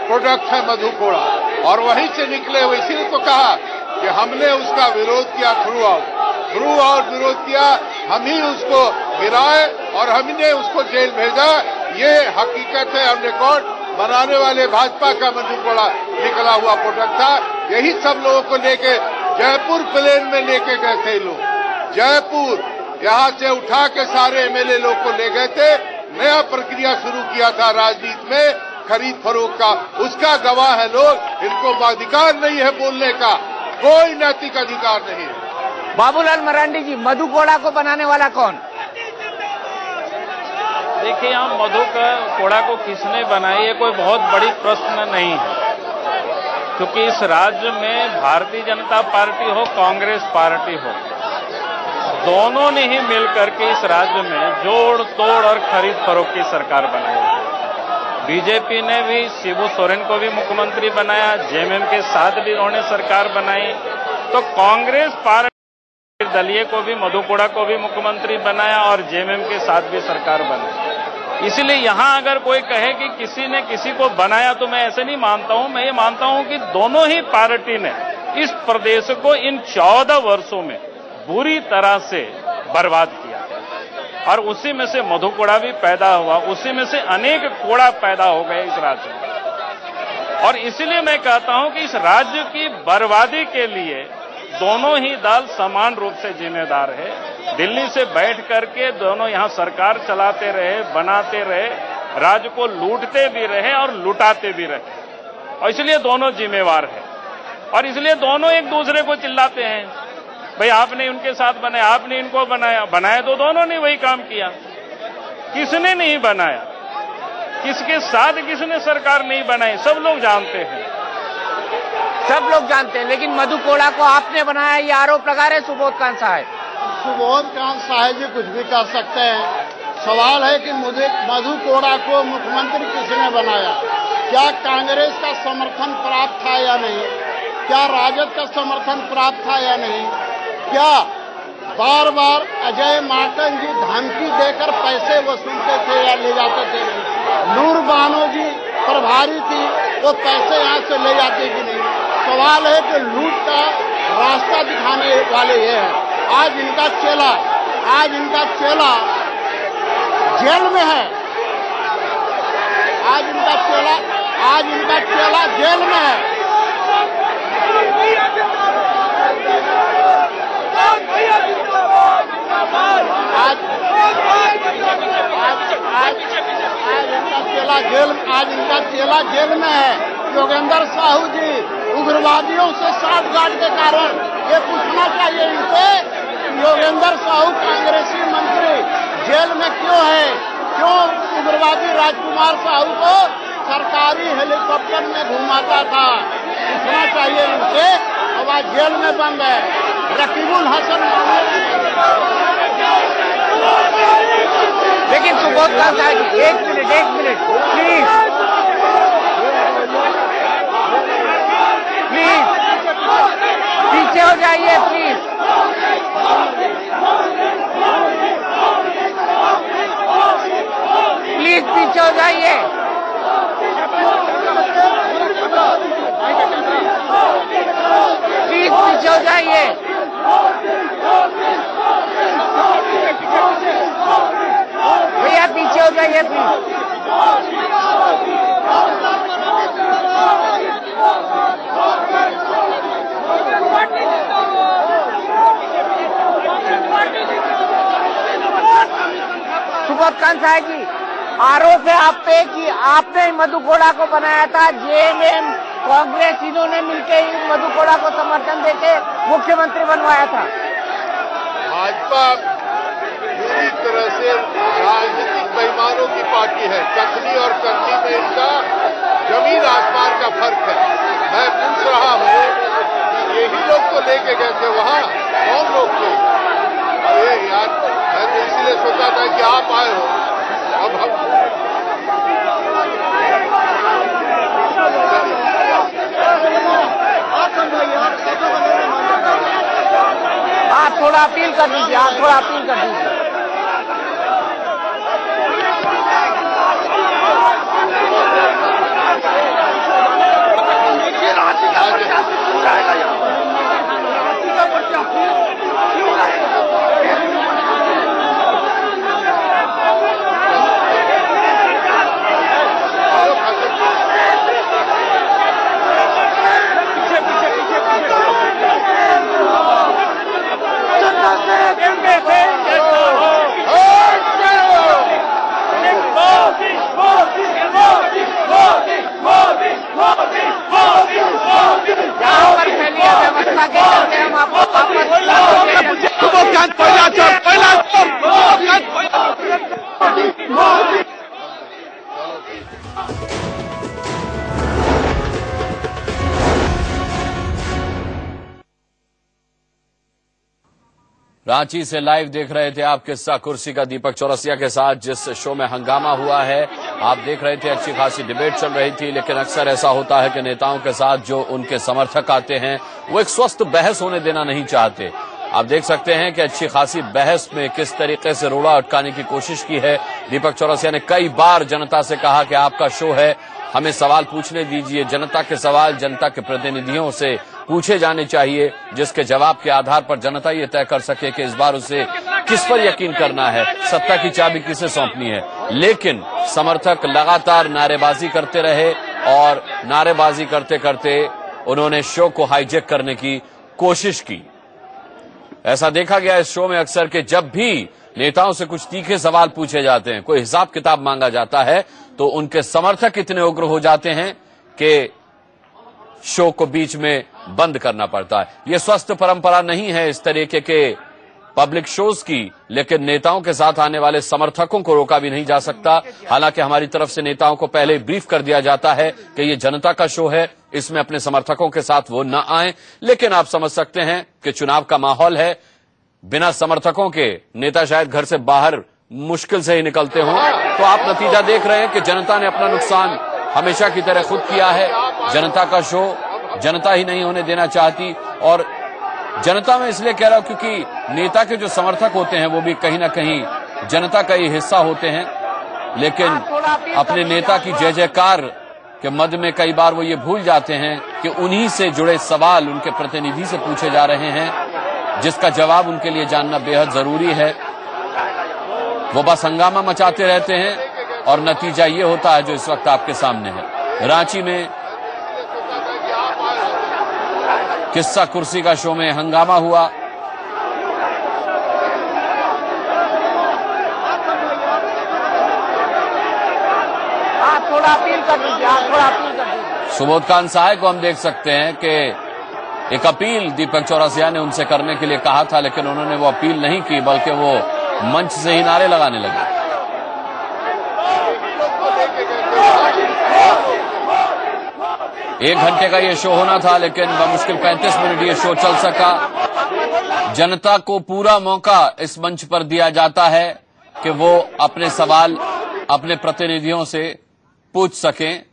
प्रोडक्ट है मधु कोड़ा, और वहीं से निकले हुए। इसीलिए तो कहा कि हमने उसका विरोध किया, थ्रू आउट विरोध किया। हम ही उसको गिराए और हमने उसको जेल भेजा। ये हकीकत है और रिकॉर्ड बनाने वाले भाजपा का मधु कोड़ा निकला हुआ प्रोडक्ट था। यही सब लोगों को लेके जयपुर प्लेन में लेके गए थे लोग। जयपुर यहां से उठा के सारे एमएलए लोग को ले गए थे। नया प्रक्रिया शुरू किया था राजनीति में खरीद फरोख्त का, उसका गवाह है लोग। इनको अधिकार नहीं है बोलने का, कोई नैतिक अधिकार नहीं है। बाबूलाल मरांडी जी, मधु कोड़ा को बनाने वाला कौन? देखिए, यहाँ मधु कोड़ा को किसने बनाई है कोई बहुत बड़ी प्रश्न नहीं है, क्योंकि इस राज्य में भारतीय जनता पार्टी हो कांग्रेस पार्टी हो, दोनों ने ही मिलकर के इस राज्य में जोड़ तोड़ और खरीद फरोख्त की सरकार बनाई है। बीजेपी ने भी शिबू सोरेन को भी मुख्यमंत्री बनाया, जेएमएम के साथ भी उन्होंने सरकार बनाई, तो कांग्रेस पार्टी दलीय को भी मधु कोड़ा को भी मुख्यमंत्री बनाया और जेएमएम के साथ भी सरकार बनाई। इसलिए यहां अगर कोई कहे कि किसी ने किसी को बनाया, तो मैं ऐसे नहीं मानता हूं। मैं ये मानता हूं कि दोनों ही पार्टी ने इस प्रदेश को इन 14 वर्षों में बुरी तरह से बर्बाद किया और उसी में से मधु कोड़ा भी पैदा हुआ, उसी में से अनेक कोड़ा पैदा हो गए इस राज्य में। और इसलिए मैं कहता हूं कि इस राज्य की बर्बादी के लिए दोनों ही दल समान रूप से जिम्मेदार है। दिल्ली से बैठ करके दोनों यहां सरकार चलाते रहे, बनाते रहे, राज्य को लूटते भी रहे और लुटाते भी रहे, और इसलिए दोनों जिम्मेवार है। और इसलिए दोनों एक दूसरे को चिल्लाते हैं, भाई आपने उनके साथ बनाया, आपने इनको बनाया। बनाया तो दोनों ने वही काम किया, किसने नहीं बनाया, किसके साथ किसने सरकार नहीं बनाई, सब लोग जानते हैं। सब लोग जानते हैं, लेकिन मधु कोड़ा को आपने बनाया, ये आरोप लगा रहे सुबोध कांत साहब। सुबोध कांत साहब जी कुछ भी कर सकते हैं। सवाल है कि मधु कोड़ा को मुख्यमंत्री किसने बनाया? क्या कांग्रेस का समर्थन प्राप्त था या नहीं? क्या राजद का समर्थन प्राप्त था या नहीं? क्या बार बार अजय माकन जी धमकी देकर पैसे वसूलते थे या ले जाते थे? नूर बानो जी प्रभारी थी, वो पैसे यहाँ से ले जाते कि नहीं? सवाल है कि लूट का रास्ता दिखाने वाले ये है। आज इनका चेला जेल में है। आज इनका चेला जेल में है। आज इनका चेला जेल में है। योगेंद्र साहू जी उग्रवादियों से साठगांठ के कारण ये पूछना चाहिए इनसे, योगेंद्र साहू कांग्रेसी मंत्री जेल में क्यों है? क्यों उग्रवादी राजकुमार साहू को सरकारी हेलीकॉप्टर में घुमाता था? पूछना चाहिए इनसे। अब आज जेल में बंद है। रकीबुल हसन। लेकिन सुबोध कांत साहब, एक मिनट प्लीज, पीछे हो जाइए प्लीज। पीछे हो जाइए। प्लीज पीछे हो जाइए। भैया पीछे हो जाइए प्लीज। सुबोध कांत साहब जी, आरोप है आप पे कि आपने मधु कोड़ा को बनाया था। जेएमएम कांग्रेस इन्होंने मिलकर ही मधु कोड़ा को समर्थन देके मुख्यमंत्री बनवाया था। भाजपा पूरी तरह से राजनीतिक बेईमानों की पार्टी है। कथनी और करनी में इनका जमीन आसमान का फर्क है। मैं पूछ रहा हूं कि यही लोग तो लेके गए थे वहां, कौन लोग थे? अरे यार, मैं तो इसलिए सोचा था कि आप आए हो। अब हम आप थोड़ा अपील कर दीजिए। रांची से लाइव देख रहे थे आप किस्सा कुर्सी का दीपक चौरसिया के साथ, जिस शो में हंगामा हुआ है। आप देख रहे थे अच्छी खासी डिबेट चल रही थी, लेकिन अक्सर ऐसा होता है कि नेताओं के साथ जो उनके समर्थक आते हैं वो एक स्वस्थ बहस होने देना नहीं चाहते। आप देख सकते हैं कि अच्छी खासी बहस में किस तरीके से रोड़ा अटकाने की कोशिश की है। दीपक चौरसिया ने कई बार जनता से कहा कि आपका शो है, हमें सवाल पूछने दीजिए। जनता के सवाल जनता के प्रतिनिधियों से पूछे जाने चाहिए, जिसके जवाब के आधार पर जनता ये तय कर सके कि इस बार उसे किस पर यकीन करना है, सत्ता की चाबी किसे सौंपनी है। लेकिन समर्थक लगातार नारेबाजी करते रहे और नारेबाजी करते करते उन्होंने शो को हाईजैक करने की कोशिश की। ऐसा देखा गया इस शो में अक्सर कि जब भी नेताओं से कुछ तीखे सवाल पूछे जाते हैं, कोई हिसाब किताब मांगा जाता है, तो उनके समर्थक इतने उग्र हो जाते हैं कि शो को बीच में बंद करना पड़ता है। यह स्वस्थ परंपरा नहीं है इस तरीके के पब्लिक शोज की, लेकिन नेताओं के साथ आने वाले समर्थकों को रोका भी नहीं जा सकता। हालांकि हमारी तरफ से नेताओं को पहले ब्रीफ कर दिया जाता है कि ये जनता का शो है, इसमें अपने समर्थकों के साथ वो न आए। लेकिन आप समझ सकते हैं कि चुनाव का माहौल है, बिना समर्थकों के नेता शायद घर से बाहर मुश्किल से ही निकलते हों। तो आप नतीजा देख रहे हैं कि जनता ने अपना नुकसान हमेशा की तरह खुद किया है। जनता का शो जनता ही नहीं होने देना चाहती, और जनता में इसलिए कह रहा हूं क्योंकि नेता के जो समर्थक होते हैं वो भी कहीं ना कहीं जनता का ही हिस्सा होते हैं। लेकिन अपने नेता की जय जयकार के मद में कई बार वो ये भूल जाते हैं कि उन्हीं से जुड़े सवाल उनके प्रतिनिधि से पूछे जा रहे हैं, जिसका जवाब उनके लिए जानना बेहद जरूरी है। वो बस हंगामा मचाते रहते हैं और नतीजा ये होता है जो इस वक्त आपके सामने है। रांची में किस्सा कुर्सी का शो में हंगामा हुआ। थोड़ा अपील कर दीजिए, थोड़ा अपील कर दीजिए। सुबोध खान सहाय को हम देख सकते हैं कि एक अपील दीपक चौरसिया ने उनसे करने के लिए कहा था, लेकिन उन्होंने वो अपील नहीं की, बल्कि वो मंच से ही नारे लगाने लगे। एक घंटे का ये शो होना था, लेकिन बमुश्किल 35 मिनट ये शो चल सका। जनता को पूरा मौका इस मंच पर दिया जाता है कि वो अपने सवाल अपने प्रतिनिधियों से पूछ सकें,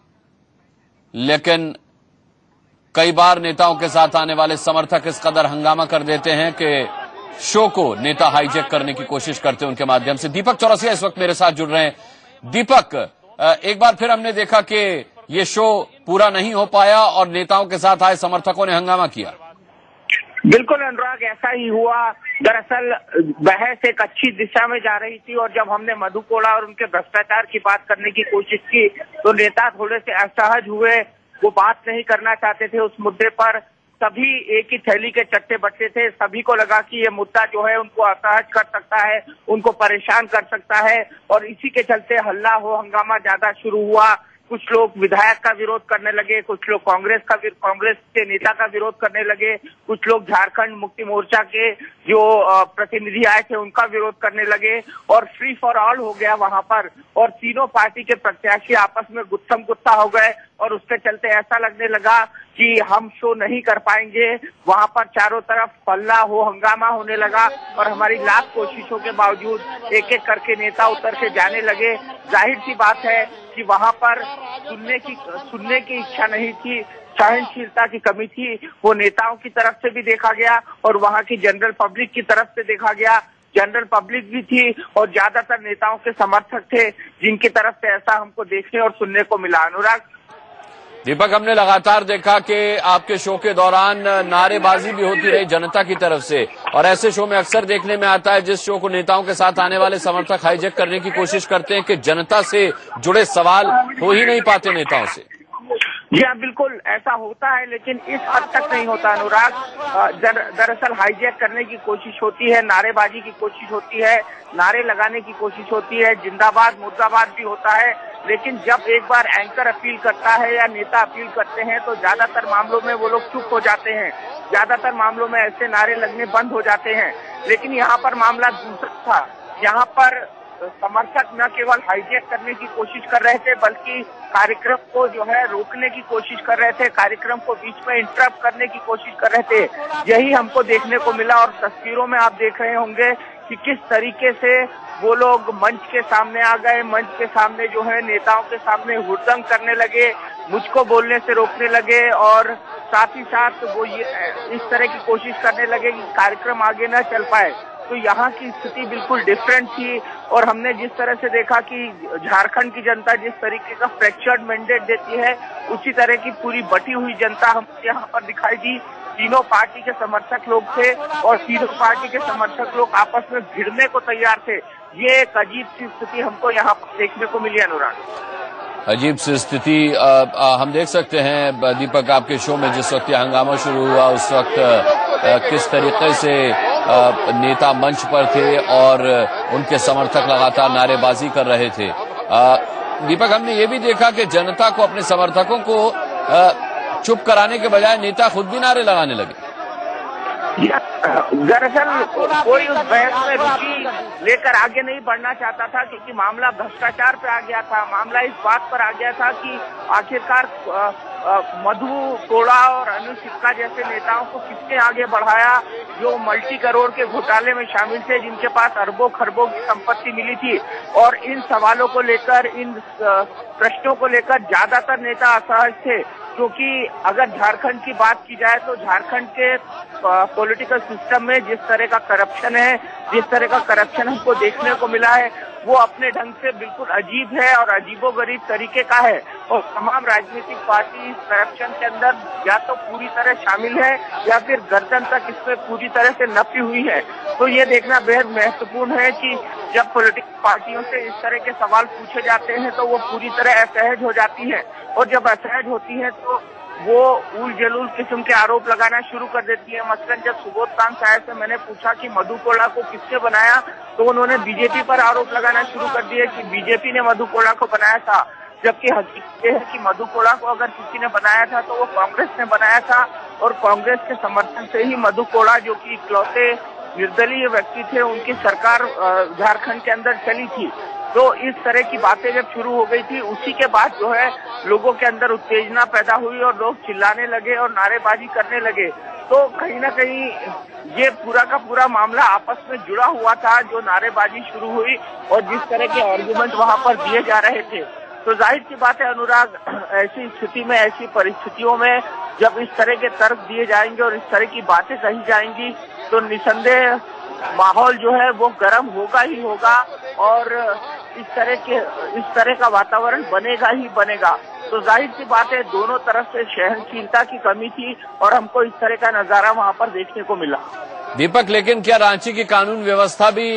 लेकिन कई बार नेताओं के साथ आने वाले समर्थक इस कदर हंगामा कर देते हैं कि शो को नेता हाईजैक करने की कोशिश करते हैं उनके माध्यम से। दीपक चौरसिया इस वक्त मेरे साथ जुड़ रहे हैं। दीपक, एक बार फिर हमने देखा कि ये शो पूरा नहीं हो पाया और नेताओं के साथ आए समर्थकों ने हंगामा किया। बिल्कुल अनुराग, ऐसा ही हुआ। दरअसल बहस एक अच्छी दिशा में जा रही थी और जब हमने मधु कोड़ा और उनके भ्रष्टाचार की बात करने की कोशिश की तो नेता थोड़े से असहज हुए, वो बात नहीं करना चाहते थे उस मुद्दे पर। सभी एक ही थैली के चट्टे बट्टे थे, सभी को लगा कि ये मुद्दा जो है उनको असहज कर सकता है, उनको परेशान कर सकता है, और इसी के चलते हल्ला हो हंगामा ज्यादा शुरू हुआ। कुछ लोग विधायक का विरोध करने लगे, कुछ लोग कांग्रेस के नेता का विरोध करने लगे, कुछ लोग झारखंड मुक्ति मोर्चा के जो प्रतिनिधि आए थे उनका विरोध करने लगे, और फ्री फॉर ऑल हो गया वहां पर। और तीनों पार्टी के प्रत्याशी आपस में गुत्थम गुत्था हो गए और उसके चलते ऐसा लगने लगा कि हम शो नहीं कर पाएंगे। वहां पर चारों तरफ हल्ला हो हंगामा होने लगा और हमारी लाख कोशिशों के बावजूद एक एक करके नेता उतर के जाने लगे। जाहिर सी बात है कि वहां पर सुनने की इच्छा नहीं थी, सहनशीलता की कमी थी। वो नेताओं की तरफ से भी देखा गया और वहां की जनरल पब्लिक की तरफ से देखा गया। जनरल पब्लिक भी थी और ज्यादातर नेताओं के समर्थक थे जिनकी तरफ से ऐसा हमको देखने और सुनने को मिला। अनुराग, दीपक, हमने लगातार देखा कि आपके शो के दौरान नारेबाजी भी होती रही जनता की तरफ से, और ऐसे शो में अक्सर देखने में आता है जिस शो को नेताओं के साथ आने वाले समर्थक हाईजैक करने की कोशिश करते हैं कि जनता से जुड़े सवाल हो ही नहीं पाते नेताओं से। जी हाँ, बिल्कुल ऐसा होता है, लेकिन इस हद तक नहीं होता अनुराग। दरअसल हाईजैक करने की कोशिश होती है, नारेबाजी की कोशिश होती है, नारे लगाने की कोशिश होती है, जिंदाबाद मुर्दाबाद भी होता है। लेकिन जब एक बार एंकर अपील करता है या नेता अपील करते हैं तो ज्यादातर मामलों में वो लोग चुप हो जाते हैं, ज्यादातर मामलों में ऐसे नारे लगने बंद हो जाते हैं। लेकिन यहाँ पर मामला दूसरा था। यहाँ पर समर्थक न केवल हाईजैक करने की कोशिश कर रहे थे बल्कि कार्यक्रम को जो है रोकने की कोशिश कर रहे थे, कार्यक्रम को बीच में इंटरप्ट करने की कोशिश कर रहे थे। यही हमको देखने को मिला और तस्वीरों में आप देख रहे होंगे कि किस तरीके से वो लोग मंच के सामने आ गए, मंच के सामने जो है नेताओं के सामने हुड़दंग करने लगे, मुझको बोलने से रोकने लगे और साथ ही साथ वो ये इस तरह की कोशिश करने लगे कि कार्यक्रम आगे न चल पाए। तो यहाँ की स्थिति बिल्कुल डिफरेंट थी और हमने जिस तरह से देखा कि झारखंड की जनता जिस तरीके का फ्रैक्चर्ड मैंडेट देती है, उसी तरह की पूरी बटी हुई जनता हमको यहाँ पर दिखाई दी। तीनों पार्टी के समर्थक लोग थे और तीनों पार्टी के समर्थक लोग आपस में भिड़ने को तैयार थे। ये एक अजीब सी स्थिति हमको यहाँ पर देखने को मिली। अनुराग, अजीब सी स्थिति हम देख सकते हैं दीपक, आपके शो में जिस वक्त हंगामा शुरू हुआ उस वक्त किस तरीके से नेता मंच पर थे और उनके समर्थक लगातार नारेबाजी कर रहे थे। दीपक, हमने ये भी देखा कि जनता को, अपने समर्थकों को चुप कराने के बजाय नेता खुद भी नारे लगाने लगे। दरअसल कोई उस बहस में रुचि लेकर आगे नहीं बढ़ना चाहता था क्योंकि मामला भ्रष्टाचार पे आ गया था। मामला इस बात पर आ गया था कि आखिरकार मधु कोड़ा और अनु सिक्का जैसे नेताओं को किसने आगे बढ़ाया, जो मल्टी करोड़ के घोटाले में शामिल थे, जिनके पास अरबों खरबों की संपत्ति मिली थी। और इन सवालों को लेकर, इन प्रश्नों को लेकर ज्यादातर नेता असहज थे क्योंकि अगर झारखंड की बात की जाए तो झारखंड के पॉलिटिकल सिस्टम में जिस तरह का करप्शन है, जिस तरह का करप्शन हमको देखने को मिला है, वो अपने ढंग से बिल्कुल अजीब है और अजीबोगरीब तरीके का है। और तमाम राजनीतिक पार्टी इस करप्शन के अंदर या तो पूरी तरह शामिल है या फिर गर्दन तक इसमें पूरी तरह से नपी हुई है। तो ये देखना बेहद महत्वपूर्ण है कि जब पॉलिटिकल पार्टियों से इस तरह के सवाल पूछे जाते हैं तो वो पूरी तरह असहज हो जाती है और जब असहज होती है तो वो उल जलूल किस्म के आरोप लगाना शुरू कर देती है। मसलन जब सुबोधकांत साय से मैंने पूछा कि मधु कोड़ा को किसने बनाया तो उन्होंने बीजेपी पर आरोप लगाना शुरू कर दिए कि बीजेपी ने मधु कोड़ा को बनाया था, जबकि हकीकत है कि मधु कोड़ा को अगर किसी ने बनाया था तो वो कांग्रेस ने बनाया था और कांग्रेस के समर्थन से ही मधु कोड़ा, जो कि इकलौते निर्दलीय व्यक्ति थे, उनकी सरकार झारखंड के अंदर चली थी। तो इस तरह की बातें जब शुरू हो गई थी, उसी के बाद जो है लोगों के अंदर उत्तेजना पैदा हुई और लोग चिल्लाने लगे और नारेबाजी करने लगे। तो कहीं ना कहीं ये पूरा का पूरा मामला आपस में जुड़ा हुआ था। जो नारेबाजी शुरू हुई और जिस तरह के आर्गुमेंट वहां पर दिए जा रहे थे, तो जाहिर सी बात है अनुराग, ऐसी स्थिति में, ऐसी परिस्थितियों में जब इस तरह के तर्क दिए जाएंगे और इस तरह की बातें कही जाएंगी तो निसंदेह माहौल जो है वो गर्म होगा ही होगा और इस तरह का वातावरण बनेगा ही बनेगा। तो जाहिर सी बात है दोनों तरफ से सहनशीलता की कमी थी और हमको इस तरह का नजारा वहां पर देखने को मिला। दीपक, लेकिन क्या रांची की कानून व्यवस्था भी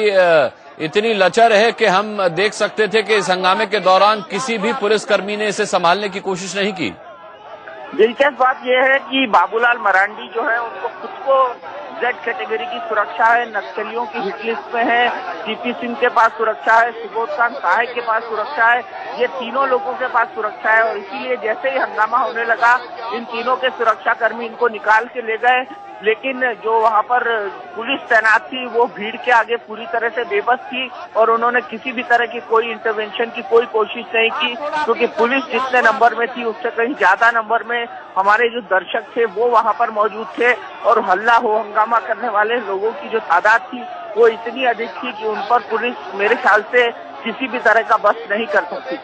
इतनी लचर है कि हम देख सकते थे कि इस हंगामे के दौरान किसी भी पुलिसकर्मी ने इसे संभालने की कोशिश नहीं की? दिलचस्प बात यह है कि बाबूलाल मरांडी जो है उनको खुद को जेड कैटेगरी की सुरक्षा है, नक्सलियों की हिट लिस्ट में है, सीपी सिंह के पास सुरक्षा है, सुबोधकांत साय के पास सुरक्षा है, ये तीनों लोगों के पास सुरक्षा है। और इसीलिए जैसे ही हंगामा होने लगा इन तीनों के सुरक्षाकर्मी इनको निकाल के ले गए, लेकिन जो वहां पर पुलिस तैनात थी वो भीड़ के आगे पूरी तरह से बेबस थी और उन्होंने किसी भी तरह की कोई इंटरवेंशन की कोई कोशिश नहीं की क्योंकि पुलिस जितने नंबर में थी उससे कहीं ज्यादा नंबर में हमारे जो दर्शक थे वो वहां पर मौजूद थे और हल्ला हो हंगामा करने वाले लोगों की जो तादाद थी वो इतनी अधिक थी कि उन पर पुलिस मेरे ख्याल से किसी भी तरह का बस नहीं कर सकती।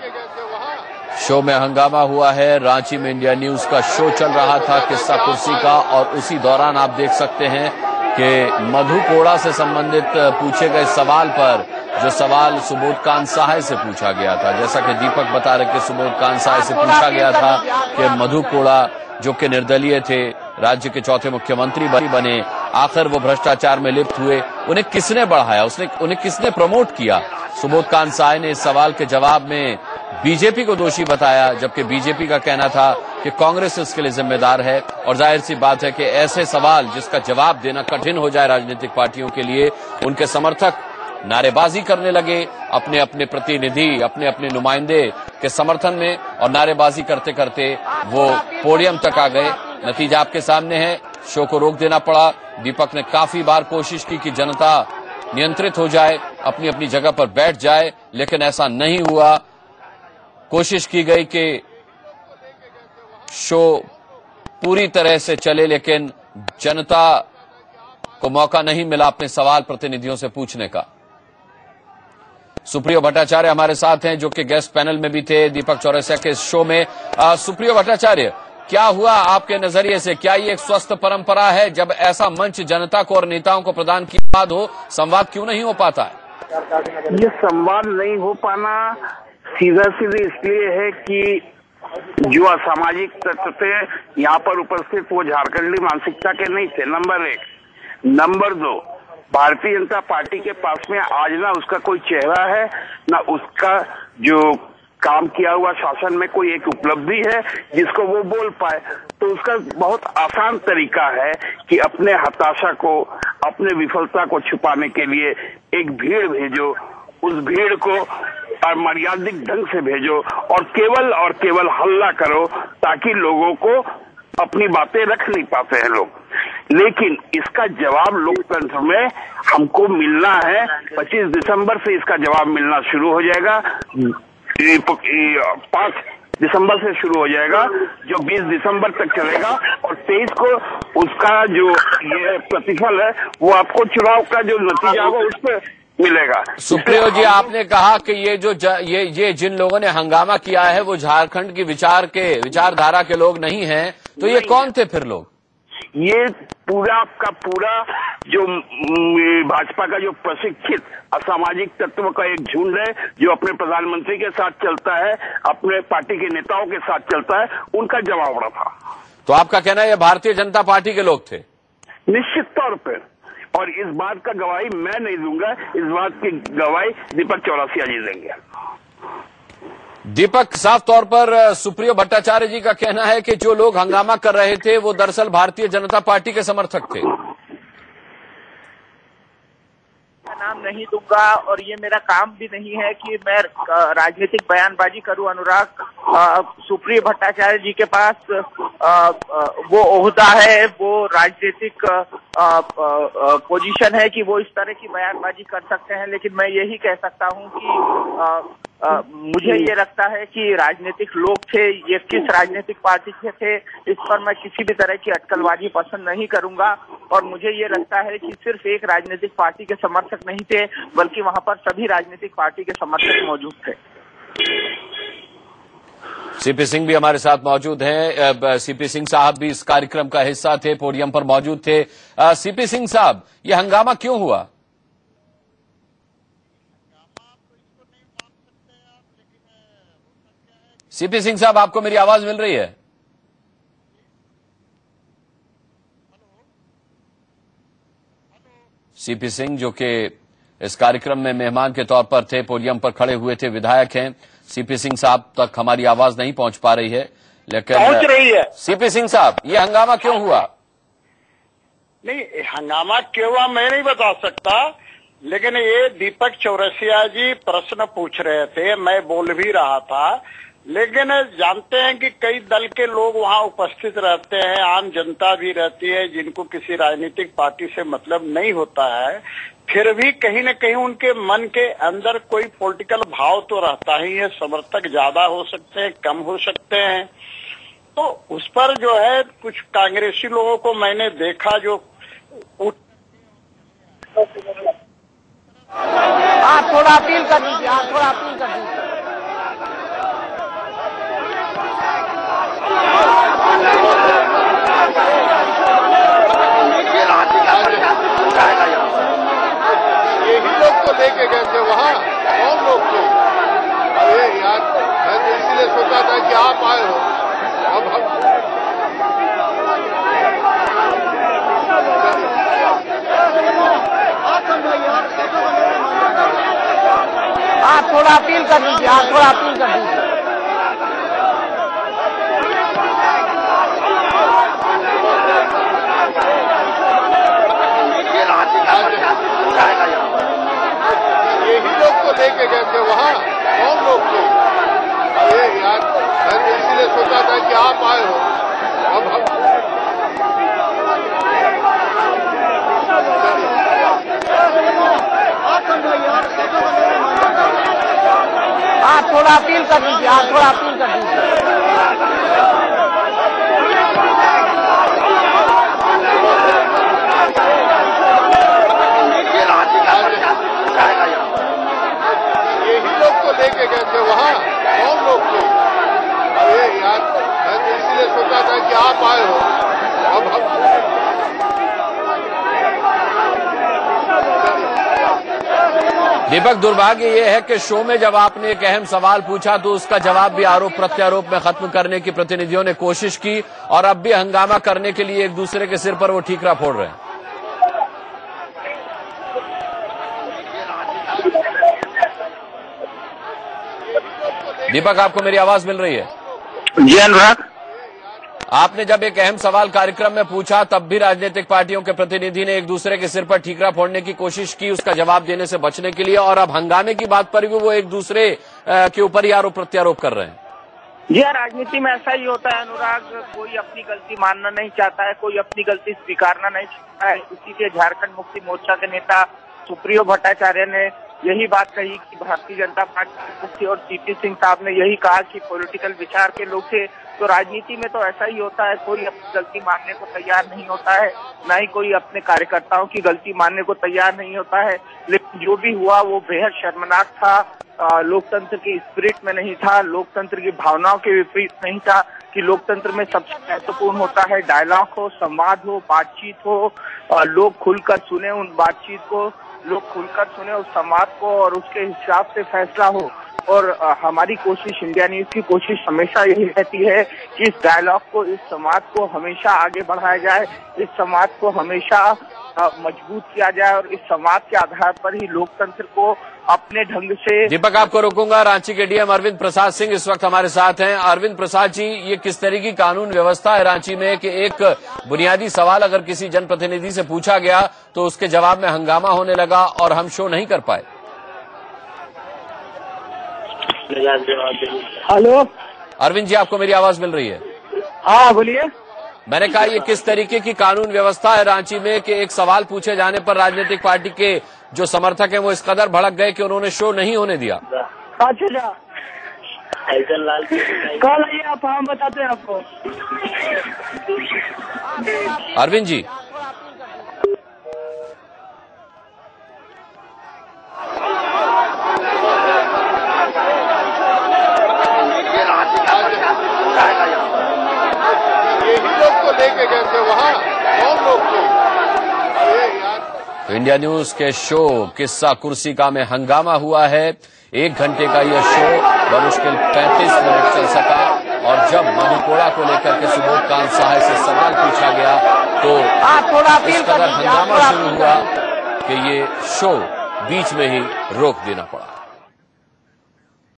शो में हंगामा हुआ है, रांची में इंडिया न्यूज का शो चल रहा था किस्सा कुर्सी का, और उसी दौरान आप देख सकते हैं कि मधु कोड़ा से संबंधित पूछे गए सवाल पर जो सवाल सुबोधकांत साय से पूछा गया था, जैसा कि दीपक बता रहे कि सुबोधकांत साय से पूछा गया था कि मधु कोड़ा जो कि निर्दलीय थे, राज्य के चौथे मुख्यमंत्री बने, आखिर वो भ्रष्टाचार में लिप्त हुए, उन्हें किसने बढ़ाया, उन्हें किसने प्रमोट किया। सुबोधकांत साय ने इस सवाल के जवाब में बीजेपी को दोषी बताया, जबकि बीजेपी का कहना था कि कांग्रेस इसके लिए जिम्मेदार है। और जाहिर सी बात है कि ऐसे सवाल जिसका जवाब देना कठिन हो जाए राजनीतिक पार्टियों के लिए, उनके समर्थक नारेबाजी करने लगे, अपने अपने प्रतिनिधि, अपने अपने नुमाइंदे के समर्थन में, और नारेबाजी करते करते वो पोडियम तक आ गए। नतीजा आपके सामने है, शो को रोक देना पड़ा। दीपक ने काफी बार कोशिश की कि जनता नियंत्रित हो जाए, अपनी अपनी जगह पर बैठ जाए, लेकिन ऐसा नहीं हुआ। कोशिश की गई कि शो पूरी तरह से चले, लेकिन जनता को मौका नहीं मिला अपने सवाल प्रतिनिधियों से पूछने का। सुप्रियो भट्टाचार्य हमारे साथ हैं, जो कि गेस्ट पैनल में भी थे दीपक चौरसिया के शो में। सुप्रियो भट्टाचार्य, क्या हुआ आपके नजरिए से? क्या ये एक स्वस्थ परंपरा है? जब ऐसा मंच जनता को और नेताओं को प्रदान किया बाद हो, संवाद क्यों नहीं हो पाता है? ये संवाद नहीं हो पाना सीधा सीधे इसलिए है कि जो असामाजिक तत्व थे यहाँ पर उपस्थित वो झारखंडी मानसिकता के नहीं थे, number 1। Number 2, Bharatiya Janata party के पास में आज ना उसका कोई चेहरा है, ना उसका जो काम किया हुआ शासन में कोई एक उपलब्धि है जिसको वो बोल पाए। तो उसका बहुत आसान तरीका है कि अपने हताशा को, अपने विफलता को छुपाने के लिए एक भीड़ भेजो, उस भीड़ को मर्यादित ढंग से भेजो और केवल हल्ला करो, ताकि लोगों को अपनी बातें रख नहीं पाते हैं लोग। लेकिन इसका जवाब लोकतंत्र में हमको मिलना है। 25 दिसंबर से इसका जवाब मिलना शुरू हो जाएगा, 5 दिसंबर से शुरू हो जाएगा, जो 20 दिसंबर तक चलेगा, और 23 को उसका जो ये प्रतिफल है वो आपको चुनाव का जो नतीजा होगा उस पर मिलेगा। सुप्रियो जी, आपने कहा कि ये जिन लोगों ने हंगामा किया है वो झारखंड की विचारधारा के लोग नहीं हैं, तो ये कौन थे फिर लोग? ये पूरा का पूरा जो भाजपा का जो प्रशिक्षित असामाजिक तत्व का एक झुंड है, जो अपने प्रधानमंत्री के साथ चलता है, अपने पार्टी के नेताओं के साथ चलता है, उनका जमावड़ा था। तो आपका कहना है ये भारतीय जनता पार्टी के लोग थे? निश्चित तौर पर, और इस बात का गवाही मैं नहीं दूंगा, इस बात की गवाही दीपक चौरसिया जी देंगे। दीपक, साफ तौर पर सुप्रियो भट्टाचार्य जी का कहना है कि जो लोग हंगामा कर रहे थे वो दरअसल भारतीय जनता पार्टी के समर्थक थे। नाम नहीं दूंगा और ये मेरा काम भी नहीं है कि मैं राजनीतिक बयानबाजी करूं। अनुराग, सुप्रियो भट्टाचार्य जी के पास वो ओहदा है, वो राजनीतिक पोजीशन है कि वो इस तरह की बयानबाजी कर सकते हैं। लेकिन मैं यही कह सकता हूं कि मुझे ये लगता है कि राजनीतिक लोग थे, ये किस राजनीतिक पार्टी के थे, इस पर मैं किसी भी तरह की अटकलबाजी पसंद नहीं करूंगा। और मुझे ये लगता है कि सिर्फ एक राजनीतिक पार्टी के समर्थक नहीं थे, बल्कि वहां पर सभी राजनीतिक पार्टी के समर्थक मौजूद थे। सीपी सिंह भी हमारे साथ मौजूद हैं। सीपी सिंह साहब भी इस कार्यक्रम का हिस्सा थे, पोडियम पर मौजूद थे। सीपी सिंह साहब, ये हंगामा क्यों हुआ? सीपी सिंह साहब, आपको मेरी आवाज मिल रही है? सीपी सिंह, जो कि इस कार्यक्रम में मेहमान के तौर पर थे, पोडियम पर खड़े हुए थे, विधायक हैं। सीपी सिंह साहब तक हमारी आवाज नहीं पहुंच पा रही है, लेकिन पहुंच रही है। सीपी सिंह साहब, ये हंगामा क्यों हुआ? नहीं, हंगामा क्यों हुआ मैं नहीं बता सकता, लेकिन ये दीपक चौरसिया जी प्रश्न पूछ रहे थे, मैं बोल भी रहा था। लेकिन जानते हैं कि कई दल के लोग वहां उपस्थित रहते हैं, आम जनता भी रहती है, जिनको किसी राजनीतिक पार्टी से मतलब नहीं होता है, फिर भी कहीं न कहीं उनके मन के अंदर कोई पॉलिटिकल भाव तो रहता ही है। समर्थक ज्यादा हो सकते हैं, कम हो सकते हैं। तो उस पर जो है कुछ कांग्रेसी लोगों को मैंने देखा जो आप थोड़ा अपील कर दीजिए, आप थोड़ा अपील कर दीजिए। यही लोग तो लेके गए थे वहाँ, कौन लोग थे? अरे यार, मैं तो इसीलिए सोचा था कि आप आए हो। अब हम आप थोड़ा अपील कर दीजिए, आप थोड़ा अपील कर दीजिए। यही लोग तो लेके गए थे वहाँ, कौन लोग थे? अरे यार, मैं तो इसीलिए सोचा था कि आप आए हो। अब हम अपील कर दीजिए, आप थोड़ा अपील कर दीजिए। यही लोग तो लेके गए थे वहाँ, कौन लोग थे? अरे यार, मैं तो इसलिए सोचा था कि आप आए हो। अब हम दीपक, दुर्भाग्य ये है कि शो में जब आपने एक अहम सवाल पूछा तो उसका जवाब भी आरोप प्रत्यारोप में खत्म करने की प्रतिनिधियों ने कोशिश की और अब भी हंगामा करने के लिए एक दूसरे के सिर पर वो ठीकरा फोड़ रहे हैं। दीपक, आपको मेरी आवाज मिल रही है? जी अनुराग। आपने जब एक अहम सवाल कार्यक्रम में पूछा तब भी राजनीतिक पार्टियों के प्रतिनिधि ने एक दूसरे के सिर पर ठीकरा फोड़ने की कोशिश की उसका जवाब देने से बचने के लिए, और अब हंगामे की बात पर भी वो एक दूसरे के ऊपर ही आरोप प्रत्यारोप कर रहे हैं। जी हाँ, राजनीति में ऐसा ही होता है अनुराग, कोई अपनी गलती मानना नहीं चाहता है, कोई अपनी गलती स्वीकारना नहीं चाहता है। इसी से झारखंड मुक्ति मोर्चा के नेता सुप्रियो भट्टाचार्य ने यही बात कही कि भारतीय जनता पार्टी मुख्य और सीपी सिंह साहब ने यही कहा कि पॉलिटिकल विचार के लोग थे। तो राजनीति में तो ऐसा ही होता है, कोई अपनी गलती मानने को तैयार नहीं होता है, ना ही कोई अपने कार्यकर्ताओं की गलती मानने को तैयार नहीं होता है। लेकिन जो भी हुआ वो बेहद शर्मनाक था, लोकतंत्र की स्पिरिट में नहीं था, लोकतंत्र की भावनाओं के विपरीत नहीं था कि लोकतंत्र में सबसे महत्वपूर्ण होता है डायलॉग हो, संवाद हो, बातचीत हो, और लोग खुलकर सुने उन बातचीत को, लोग खुलकर सुने उस संवाद को और उसके हिसाब से फैसला हो। और हमारी कोशिश, इंडिया न्यूज की कोशिश हमेशा यही रहती है कि इस डायलॉग को, इस संवाद को हमेशा आगे बढ़ाया जाए, इस संवाद को हमेशा मजबूत किया जाए और इस संवाद के आधार पर ही लोकतंत्र को अपने ढंग से। दीपक, आपको रोकूंगा। रांची के डीएम अरविंद प्रसाद सिंह इस वक्त हमारे साथ हैं। अरविंद प्रसाद जी, ये किस तरह की कानून व्यवस्था है रांची में कि एक बुनियादी सवाल अगर किसी जनप्रतिनिधि से पूछा गया तो उसके जवाब में हंगामा होने लगा और हम शो नहीं कर पाए? हेलो अरविंद जी, आपको मेरी आवाज मिल रही है? हाँ बोलिए। मैंने कहा ये किस तरीके की कानून व्यवस्था है रांची में कि एक सवाल पूछे जाने पर राजनीतिक पार्टी के जो समर्थक हैं वो इस कदर भड़क गए कि उन्होंने शो नहीं होने दिया? अच्छा, कल आइए आप, हम बताते हैं आपको। अरविंद जी, यही लोग तो लेके गए थे वहाँ, कौन लोग थे? अरे यार, तो इंडिया न्यूज के शो किस्सा कुर्सी का में हंगामा हुआ है। 1 घंटे का यह शो बमुश्किल 35 मिनट चल सका और जब मधु कोड़ा को लेकर के सुबोध कांत सहाय से सवाल पूछा गया तो इस कदर हंगामा शुरू हुआ कि ये शो बीच में ही रोक देना पड़ा।